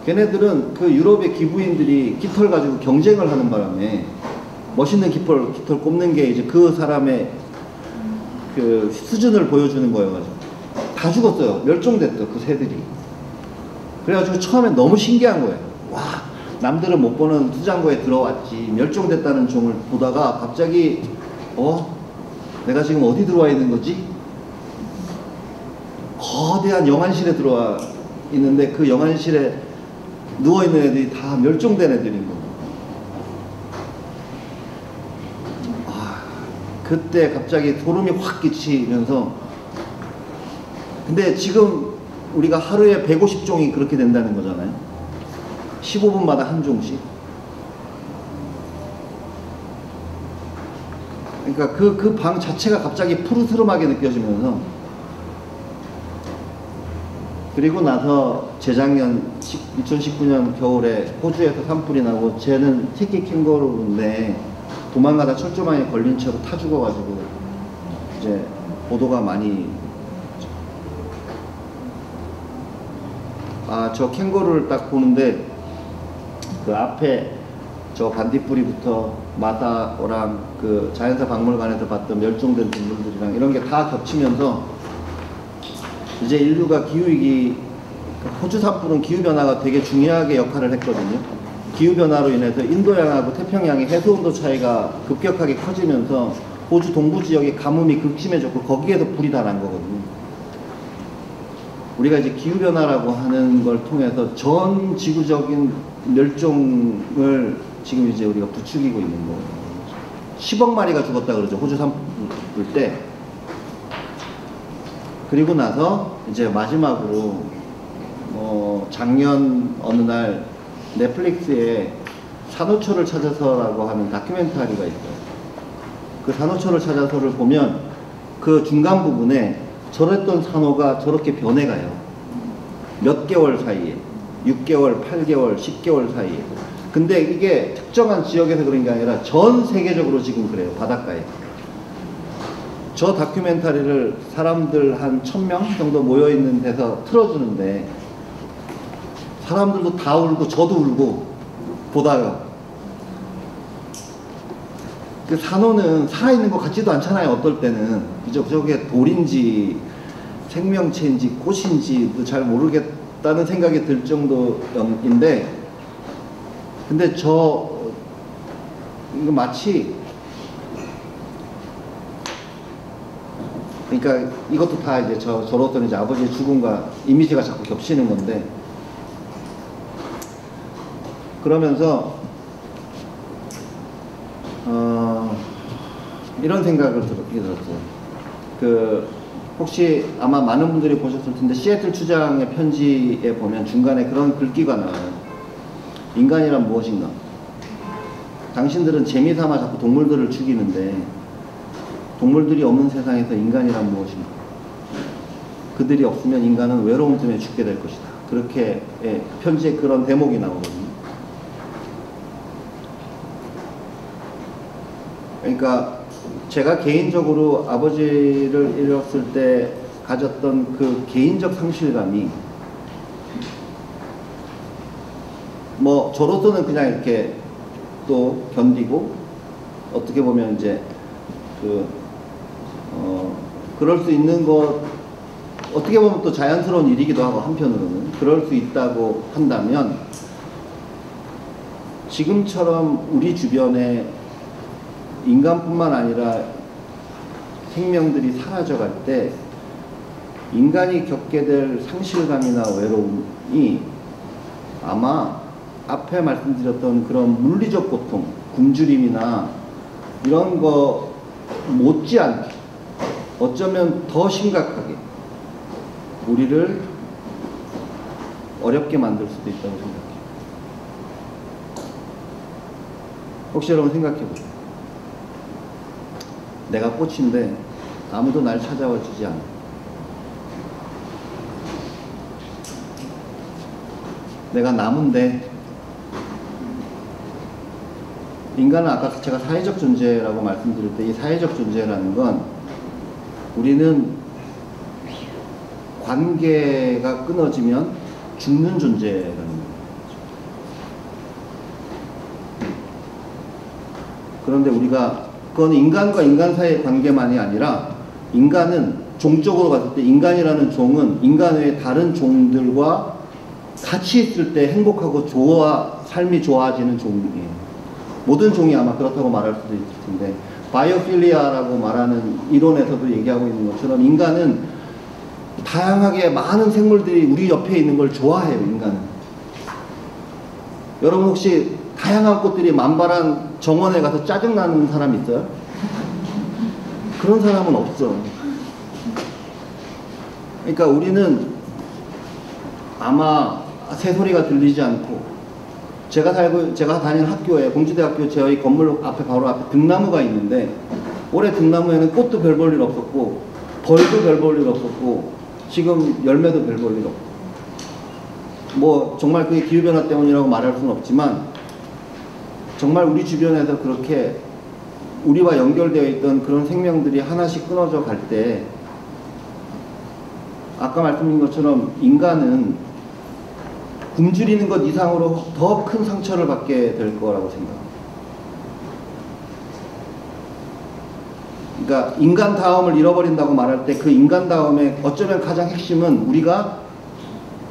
걔네들은 그 유럽의 기부인들이 깃털 가지고 경쟁을 하는 바람에 멋있는 깃털 꼽는 게 이제 그 사람의 그 수준을 보여주는 거여가지고 다 죽었어요. 멸종됐어, 그 새들이. 그래가지고 처음에 너무 신기한 거예요. 와, 남들은 못 보는 수장고에 들어왔지. 멸종됐다는 종을 보다가 갑자기 내가 지금 어디 들어와 있는 거지? 거대한 영안실에 들어와 있는데 그 영안실에 누워있는 애들이 다 멸종된 애들인 거예요. 그때 갑자기 소름이 확 끼치면서, 근데 지금 우리가 하루에 150종이 그렇게 된다는 거잖아요. 15분마다 한 종씩. 그러니까 그 방 자체가 갑자기 푸르스름하게 느껴지면서, 그리고 나서 재작년 2019년 겨울에 호주에서 산불이 나고, 쟤는 새끼 캥거루인데 도망가다 철조망에 걸린 채로 타 죽어가지고 이제 보도가 많이, 저 캥거루를 딱 보는데 그 앞에 저 반딧불이부터 마사오랑 그 자연사 박물관에서 봤던 멸종된 동물들이랑 이런 게 다 겹치면서, 이제 인류가 기후위기, 호주 산불은 기후변화가 되게 중요하게 역할을 했거든요. 기후변화로 인해서 인도양하고 태평양의 해수온도 차이가 급격하게 커지면서 호주 동부 지역의 가뭄이 극심해졌고, 거기에서 불이 다 난 거거든요. 우리가 이제 기후변화라고 하는 걸 통해서 전 지구적인 멸종을 지금 이제 우리가 부추기고 있는 거예요. 10억 마리가 죽었다 그러죠, 호주 산불 때. 그리고 나서 이제 마지막으로 작년 어느 날 넷플릭스에 산호초를 찾아서라고 하는 다큐멘터리가 있어요. 그 산호초를 찾아서를 보면 그 중간 부분에 저랬던 산호가 저렇게 변해가요. 몇 개월 사이에. 6개월, 8개월, 10개월 사이에. 근데 이게 특정한 지역에서 그런 게 아니라 전 세계적으로 지금 그래요, 바닷가에. 저 다큐멘터리를 사람들 한 1000명 정도 모여있는 데서 틀어주는데, 사람들도 다 울고 저도 울고 보다가, 그 산호는 살아있는 것 같지도 않잖아요, 어떨 때는. 그죠? 저게 돌인지 생명체인지 꽃인지도 잘 모르겠다는 생각이 들 정도인데, 근데 이거 마치, 그러니까 이것도 다 이제 저로서는 이제 아버지의 죽음과 이미지가 자꾸 겹치는 건데, 그러면서 이런 생각을 들었어요. 혹시 아마 많은 분들이 보셨을 텐데, 시애틀 추장의 편지에 보면 중간에 그런 글귀가 나와요. 인간이란 무엇인가? 당신들은 재미삼아 자꾸 동물들을 죽이는데, 동물들이 없는 세상에서 인간이란 무엇인가? 그들이 없으면 인간은 외로움 때문에 죽게 될 것이다. 그렇게 편지에 그런 대목이 나오거든요. 그러니까 제가 개인적으로 아버지를 잃었을 때 가졌던 그 개인적 상실감이, 뭐 저로서는 그냥 이렇게 또 견디고, 어떻게 보면 이제 그럴 수 있는 것, 어떻게 보면 또 자연스러운 일이기도 하고, 한편으로는 그럴 수 있다고 한다면, 지금처럼 우리 주변에 인간뿐만 아니라 생명들이 사라져갈 때 인간이 겪게 될 상실감이나 외로움이 아마 앞에 말씀드렸던 그런 물리적 고통, 굶주림이나 이런 거 못지않게, 어쩌면 더 심각하게 우리를 어렵게 만들 수도 있다고 생각해요. 혹시 여러분 생각해보세요. 내가 꽃인데 아무도 날 찾아와 주지 않아. 내가 나무인데, 인간은 아까 제가 사회적 존재라고 말씀드릴 때, 이 사회적 존재라는 건 우리는 관계가 끊어지면 죽는 존재라는 거예요. 그런데 우리가, 그건 인간과 인간 사이의 관계만이 아니라, 인간은 종적으로 봤을 때 인간이라는 종은 인간 외의 다른 종들과 같이 있을 때 행복하고 삶이 좋아지는 종이에요. 모든 종이 아마 그렇다고 말할 수도 있을 텐데, 바이오필리아라고 말하는 이론에서도 얘기하고 있는 것처럼 인간은 다양하게 많은 생물들이 우리 옆에 있는 걸 좋아해요, 인간은. 여러분 혹시 다양한 꽃들이 만발한 정원에 가서 짜증나는 사람 있어요? 그런 사람은 없어. 그러니까 우리는 아마 새소리가 들리지 않고, 제가 다니는 학교에, 공주대학교 저희 건물 앞에 바로 앞에 등나무가 있는데, 올해 등나무에는 꽃도 별 볼 일 없었고 벌도 별 볼 일 없었고 지금 열매도 별 볼 일 없고, 뭐 정말 그게 기후변화 때문이라고 말할 수는 없지만 정말 우리 주변에서 그렇게 우리와 연결되어 있던 그런 생명들이 하나씩 끊어져 갈 때, 아까 말씀드린 것처럼 인간은 굶주리는 것 이상으로 더 큰 상처를 받게 될 거라고 생각합니다. 그러니까 인간다움을 잃어버린다고 말할 때 그 인간다움의 어쩌면 가장 핵심은 우리가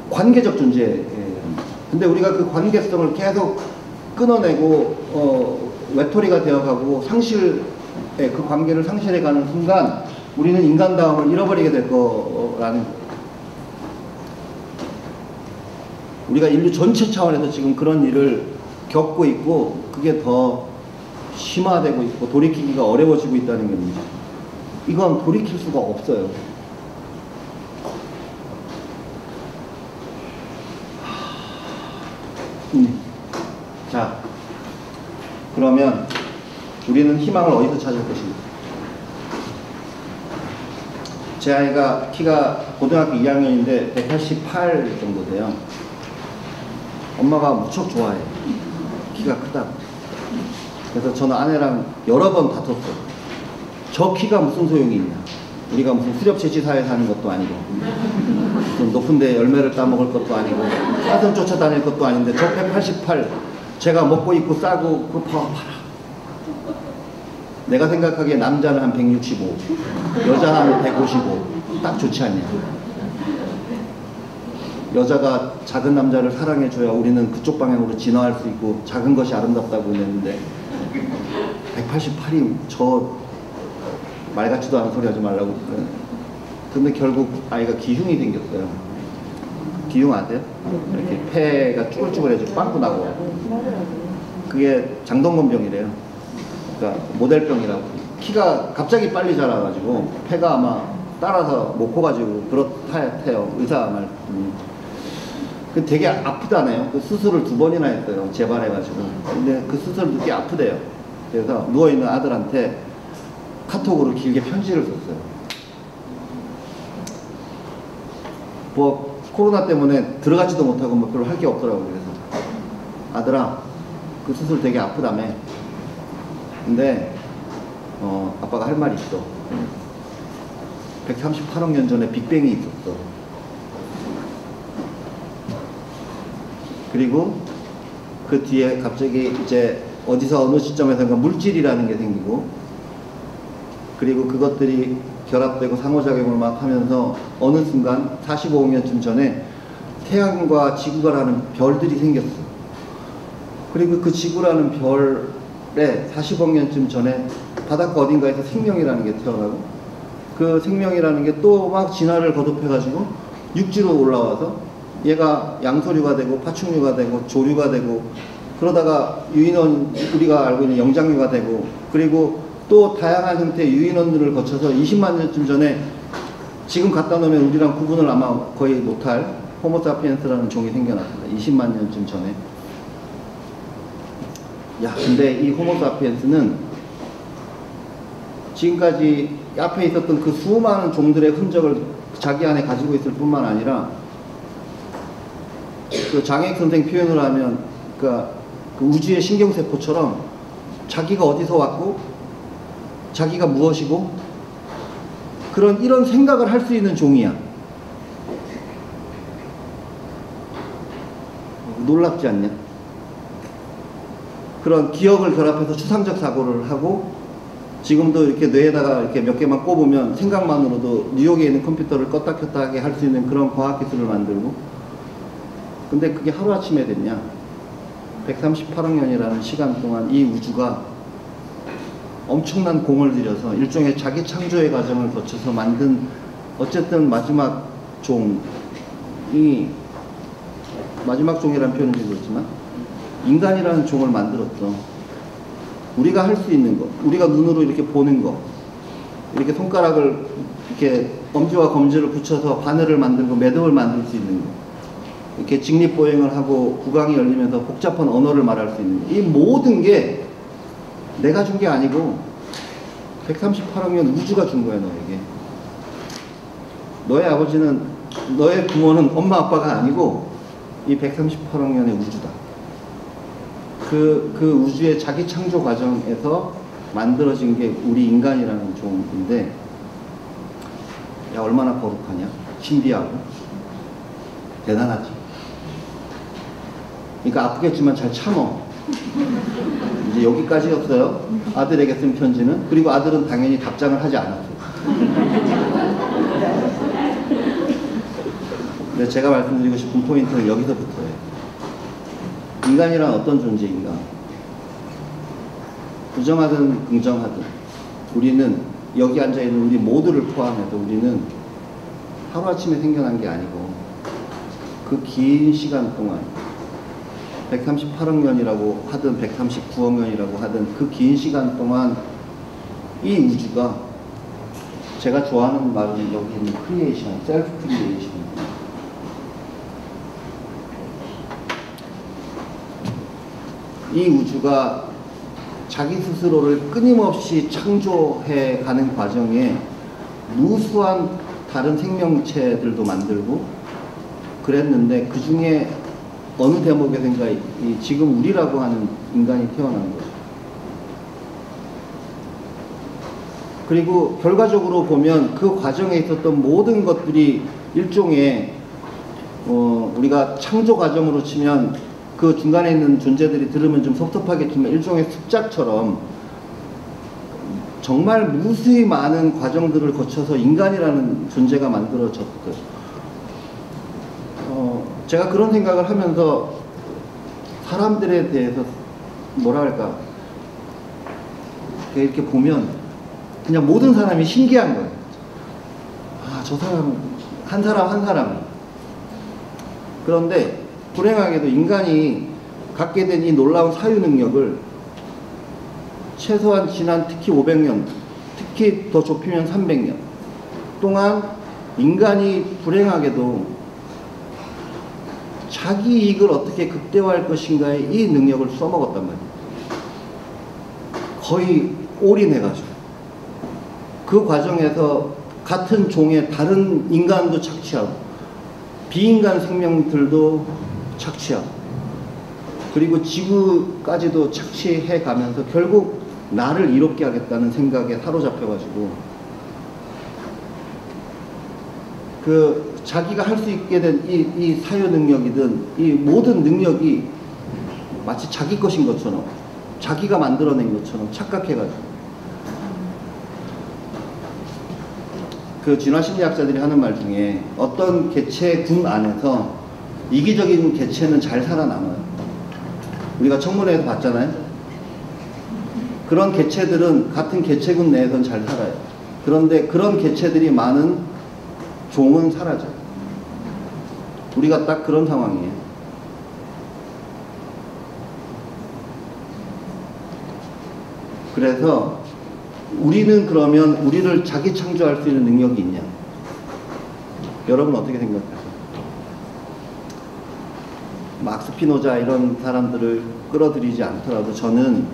관계적 존재예요. 근데 우리가 그 관계성을 계속 끊어내고 외톨이가 되어가고 그 관계를 상실해가는 순간 우리는 인간다움을 잃어버리게 될 거라는 거예요. 우리가 인류 전체 차원에서 지금 그런 일을 겪고 있고 그게 더 심화되고 있고 돌이키기가 어려워지고 있다는 게 문제죠. 이건 돌이킬 수가 없어요. 자, 그러면 우리는 희망을 어디서 찾을 것인가? 제 아이가 키가 고등학교 2학년인데 188 정도 돼요. 엄마가 무척 좋아해요. 키가 크다고. 그래서 저는 아내랑 여러 번 다퉜어요. 저 키가 무슨 소용이 있냐. 우리가 무슨 수렵채취 사회에 사는 것도 아니고 무슨 높은 데 열매를 따먹을 것도 아니고 사슴 쫓아다닐 것도 아닌데 저 188 제가 먹고 입고 싸고 그거 팔아. 내가 생각하기에 남자는 한 165, 여자는 한 155. 딱 좋지 않냐. 여자가 작은 남자를 사랑해줘야 우리는 그쪽 방향으로 진화할 수 있고 작은 것이 아름답다고 그랬는데 188이 저 말 같지도 않은 소리 하지 말라고. 근데 결국 아이가 기흉이 생겼어요. 기흉 아세요? 이렇게 폐가 쭈글쭈글해지고 빵꾸 나고. 그게 장동건병이래요. 그러니까 모델병이라고. 키가 갑자기 빨리 자라가지고 폐가 아마 따라서 못 커가지고 그렇대요. 의사 말. 그 되게 아프다네요. 그 수술을 2번이나 했어요. 재발해가지고. 근데 그 수술 늦게 아프대요. 그래서 누워있는 아들한테 카톡으로 길게 편지를 썼어요. 뭐 코로나 때문에 들어가지도 못하고 뭐 별로 할 게 없더라고요. 그래서 아들아 그 수술 되게 아프다며. 근데 아빠가 할 말이 있어. 138억 년 전에 빅뱅이 있었어. 그리고 그 뒤에 갑자기 이제 어디서 어느 시점에선가 물질이라는 게 생기고, 그리고 그것들이 결합되고 상호작용을 막 하면서 어느 순간 45억 년쯤 전에 태양과 지구가라는 별들이 생겼어. 그리고 그 지구라는 별에 40억 년쯤 전에 바닷가 어딘가에서 생명이라는 게 태어나고, 그 생명이라는 게 또 막 진화를 거듭해가지고 육지로 올라와서 얘가 양서류가 되고 파충류가 되고 조류가 되고, 그러다가 유인원, 우리가 알고 있는 영장류가 되고, 그리고 또 다양한 형태의 유인원들을 거쳐서 20만 년쯤 전에 지금 갖다 놓으면 우리랑 구분을 아마 거의 못할 호모사피엔스라는 종이 생겨났습니다. 20만 년쯤 전에. 야, 근데 이 호모사피엔스는 지금까지 앞에 있었던 그 수많은 종들의 흔적을 자기 안에 가지고 있을 뿐만 아니라, 그 장애익 선생 표현을 하면 그 우주의 신경세포처럼 자기가 어디서 왔고 자기가 무엇이고 이런 생각을 할 수 있는 종이야. 놀랍지 않냐? 그런 기억을 결합해서 추상적 사고를 하고, 지금도 이렇게 뇌에다가 이렇게 몇 개만 꼽으면 생각만으로도 뉴욕에 있는 컴퓨터를 껐다 켰다 하게 할 수 있는 그런 과학기술을 만들고. 근데 그게 하루아침에 됐냐? 138억 년이라는 시간 동안 이 우주가 엄청난 공을 들여서 일종의 자기 창조의 과정을 거쳐서 만든, 어쨌든 마지막 종이, 마지막 종이라는 표현은 좀 그렇지만 인간이라는 종을 만들었죠. 우리가 할 수 있는 것, 우리가 눈으로 이렇게 보는 것, 이렇게 손가락을 이렇게 엄지와 검지를 붙여서 바늘을 만들고 매듭을 만들 수 있는 거. 이렇게 직립보행을 하고 구강이 열리면서 복잡한 언어를 말할 수 있는 거. 이 모든 게 내가 준 게 아니고 138억 년 우주가 준 거야, 너에게. 너의 아버지는, 너의 부모는 엄마 아빠가 아니고 이 138억 년의 우주다. 그 우주의 자기 창조 과정에서 만들어진 게 우리 인간이라는 종인데, 야, 얼마나 거룩하냐? 신비하고. 대단하지. 그러니까 아프겠지만 잘 참어. 이제 여기까지였어요. 아들에게 쓴 편지는. 그리고 아들은 당연히 답장을 하지 않았어요. 근데 제가 말씀드리고 싶은 포인트는 여기서부터예요. 인간이란 어떤 존재인가? 부정하든 긍정하든 우리는, 여기 앉아있는 우리 모두를 포함해서 우리는 하루아침에 생겨난 게 아니고 그 긴 시간 동안 138억 년이라고 하든 139억 년이라고 하든 그 긴 시간 동안 이 우주가, 제가 좋아하는 말은 여기 있는 크리에이션, 셀프 크리에이션. 이 우주가 자기 스스로를 끊임없이 창조해 가는 과정에 무수한 다른 생명체들도 만들고 그랬는데, 그 중에 어느 대목에선가 지금 우리라고 하는 인간이 태어난 거죠. 그리고 결과적으로 보면 그 과정에 있었던 모든 것들이 일종의 우리가 창조 과정으로 치면 그 중간에 있는 존재들이 들으면 좀 섭섭하겠지만 일종의 습작처럼 정말 무수히 많은 과정들을 거쳐서 인간이라는 존재가 만들어졌거든요. 제가 그런 생각을 하면서 사람들에 대해서 뭐랄까 이렇게 보면 그냥 모든 사람이 신기한 거예요. 아, 저 사람 한 사람. 그런데 불행하게도 인간이 갖게 된 이 놀라운 사유 능력을 최소한 지난 특히 500년, 특히 더 좁히면 300년 동안 인간이 불행하게도 자기 이익을 어떻게 극대화할 것인가에 이 능력을 써먹었단 말이에요. 거의 올인해가지고. 그 과정에서 같은 종의 다른 인간도 착취하고 비인간 생명들도 착취하고 그리고 지구까지도 착취해 가면서 결국 나를 이롭게 하겠다는 생각에 사로잡혀가지고 그 자기가 할 수 있게 된 이 사유 능력이든 이 모든 능력이 마치 자기 것인 것처럼 자기가 만들어낸 것처럼 착각해가지고 그 진화심리학자들이 하는 말 중에 어떤 개체군 안에서 이기적인 개체는 잘 살아남아요. 우리가 청문회에서 봤잖아요. 그런 개체들은 같은 개체군 내에서는 잘 살아요. 그런데 그런 개체들이 많은 종은 사라져요. 우리가 딱 그런 상황이에요. 그래서 우리는 그러면 우리를 자기 창조할 수 있는 능력이 있냐? 여러분 어떻게 생각하세요? 막스 피노자 이런 사람들을 끌어들이지 않더라도 저는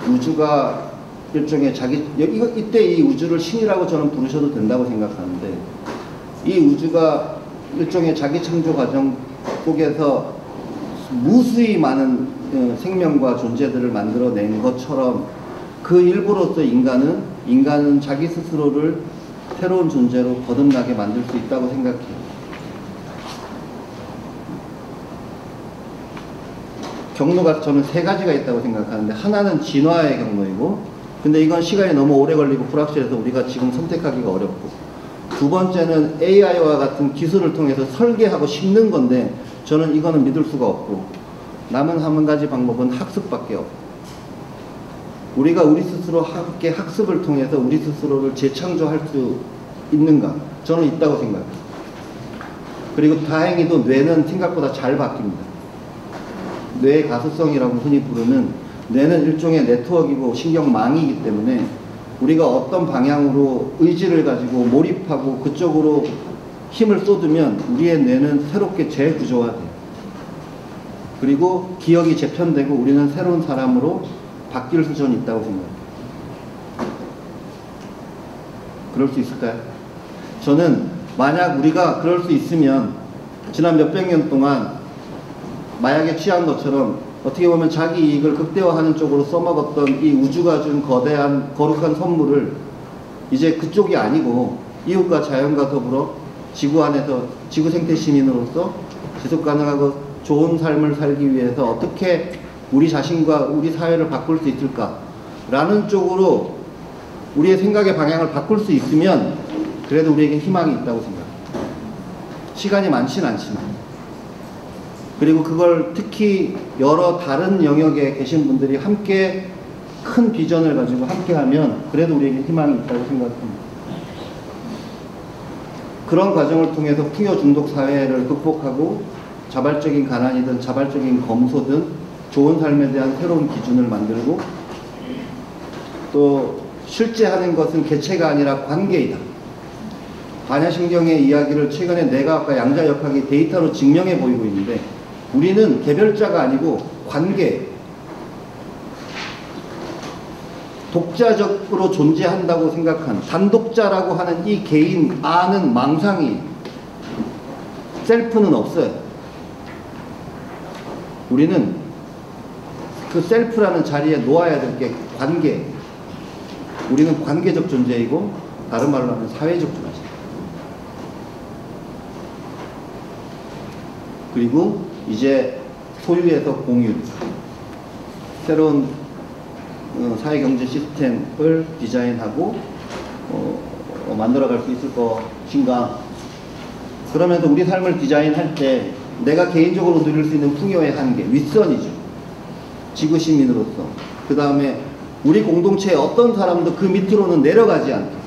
우주가 일종의 자기, 이때 이 우주를 신이라고 저는 부르셔도 된다고 생각하는데, 이 우주가 일종의 자기 창조 과정 속에서 무수히 많은 생명과 존재들을 만들어낸 것처럼 그 일부로서 인간은 자기 스스로를 새로운 존재로 거듭나게 만들 수 있다고 생각해요. 경로가 저는 세 가지가 있다고 생각하는데, 하나는 진화의 경로이고, 근데 이건 시간이 너무 오래 걸리고 불확실해서 우리가 지금 선택하기가 어렵고, 두 번째는 AI와 같은 기술을 통해서 설계하고 심는 건데 저는 이거는 믿을 수가 없고, 남은 한 가지 방법은 학습밖에 없고, 우리가 우리 스스로 함께 학습을 통해서 우리 스스로를 재창조할 수 있는가? 저는 있다고 생각해요. 그리고 다행히도 뇌는 생각보다 잘 바뀝니다. 뇌의 가소성이라고 흔히 부르는, 뇌는 일종의 네트워크이고 신경망이기 때문에 우리가 어떤 방향으로 의지를 가지고 몰입하고 그쪽으로 힘을 쏟으면 우리의 뇌는 새롭게 재구조화돼요. 그리고 기억이 재편되고 우리는 새로운 사람으로 바뀔 수준이 있다고 생각해요. 그럴 수 있을까요? 저는 만약 우리가 그럴 수 있으면 지난 몇백 년 동안 마약에 취한 것처럼 어떻게 보면 자기 이익을 극대화하는 쪽으로 써먹었던 이 우주가 준 거대한 거룩한 선물을 이제 그쪽이 아니고 이웃과 자연과 더불어 지구 안에서 지구 생태 시민으로서 지속 가능하고 좋은 삶을 살기 위해서 어떻게 우리 자신과 우리 사회를 바꿀 수 있을까라는 쪽으로 우리의 생각의 방향을 바꿀 수 있으면 그래도 우리에게 희망이 있다고 생각합니다. 시간이 많지는 않지만. 그리고 그걸 특히 여러 다른 영역에 계신 분들이 함께 큰 비전을 가지고 함께 하면 그래도 우리에게 희망이 있다고 생각합니다. 그런 과정을 통해서 풍요 중독 사회를 극복하고 자발적인 가난이든 자발적인 검소든 좋은 삶에 대한 새로운 기준을 만들고 또 실제 하는 것은 개체가 아니라 관계이다. 반야신경의 이야기를 최근에 내과학과 양자역학이 데이터로 증명해 보이고 있는데 우리는 개별자가 아니고 관계, 독자적으로 존재한다고 생각한 단독자라고 하는 이 개인 아는 망상이 셀프는 없어요. 우리는 그 셀프라는 자리에 놓아야 될 게 관계. 우리는 관계적 존재이고 다른 말로 하면 사회적 존재. 그리고 이제 소유에서 공유. 새로운 사회경제 시스템을 디자인하고 만들어갈 수 있을 것인가. 그러면서 우리 삶을 디자인할 때 내가 개인적으로 누릴 수 있는 풍요의 한계, 윗선이죠. 지구 시민으로서. 그 다음에 우리 공동체의 어떤 사람도 그 밑으로는 내려가지 않게.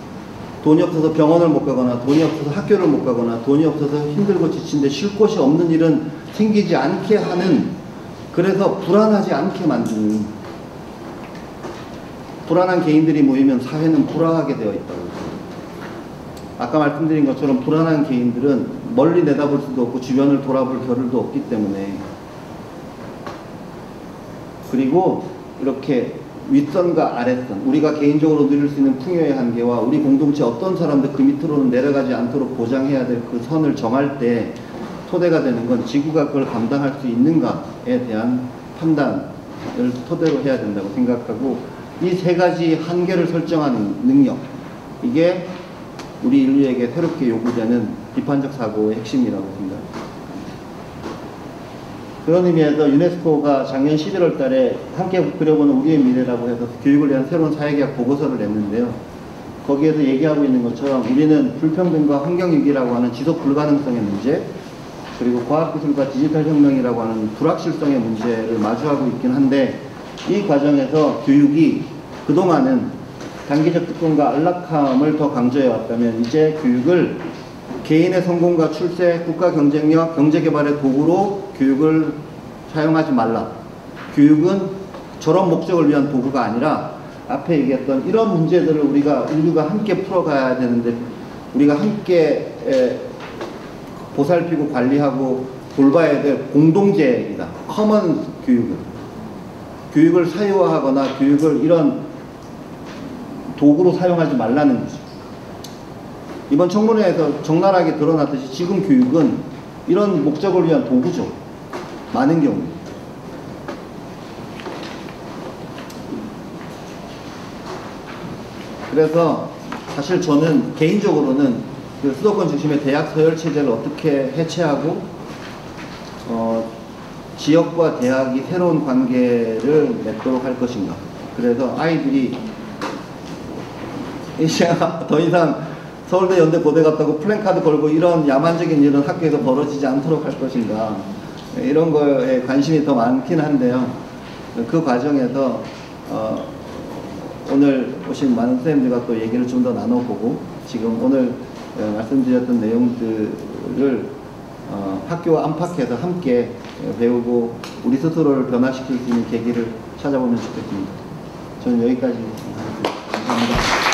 돈이 없어서 병원을 못 가거나 돈이 없어서 학교를 못 가거나 돈이 없어서 힘들고 지친데 쉴 곳이 없는 일은 생기지 않게 하는, 그래서 불안하지 않게 만드는, 불안한 개인들이 모이면 사회는 불안하게 되어 있다고. 아까 말씀드린 것처럼 불안한 개인들은 멀리 내다볼 수도 없고 주변을 돌아볼 겨를도 없기 때문에, 그리고 이렇게 윗선과 아랫선, 우리가 개인적으로 누릴 수 있는 풍요의 한계와 우리 공동체 어떤 사람도 그 밑으로는 내려가지 않도록 보장해야 될 그 선을 정할 때 토대가 되는 건 지구가 그걸 감당할 수 있는가에 대한 판단을 토대로 해야 된다고 생각하고, 이 세 가지 한계를 설정하는 능력, 이게 우리 인류에게 새롭게 요구되는 비판적 사고의 핵심이라고 생각합니다. 그런 의미에서 유네스코가 작년 11월 달에 함께 그려보는 우리의 미래라고 해서 교육을 위한 새로운 사회계약 보고서를 냈는데요. 거기에서 얘기하고 있는 것처럼 우리는 불평등과 환경위기라고 하는 지속 불가능성의 문제, 그리고 과학기술과 디지털 혁명이라고 하는 불확실성의 문제를 마주하고 있긴 한데, 이 과정에서 교육이 그동안은 단기적 특권과 안락함을 더 강조해 왔다면 이제 교육을 개인의 성공과 출세, 국가 경쟁력, 경제개발의 도구로 교육을 사용하지 말라. 교육은 저런 목적을 위한 도구가 아니라 앞에 얘기했던 이런 문제들을 우리가 인류가 함께 풀어가야 되는데 우리가 함께 보살피고 관리하고 돌봐야 될 공동체이다. 커먼 교육은. 교육을 사유화하거나 교육을 이런 도구로 사용하지 말라는 거죠. 이번 청문회에서 적나라하게 드러났듯이 지금 교육은 이런 목적을 위한 도구죠. 많은 경우. 그래서 사실 저는 개인적으로는 그 수도권 중심의 대학 서열 체제를 어떻게 해체하고 지역과 대학이 새로운 관계를 맺도록 할 것인가. 그래서 아이들이 이제 더 이상 서울대, 연대, 고대 갔다고 플랜카드 걸고 이런 야만적인 일은 학교에서 벌어지지 않도록 할 것인가. 이런 거에 관심이 더 많긴 한데요. 그 과정에서 오늘 오신 많은 선생님들과 또 얘기를 좀 더 나눠보고 지금 오늘 말씀드렸던 내용들을 학교 안팎에서 함께 배우고 우리 스스로를 변화시킬 수 있는 계기를 찾아보면 좋겠습니다. 저는 여기까지 하겠습니다. 감사합니다.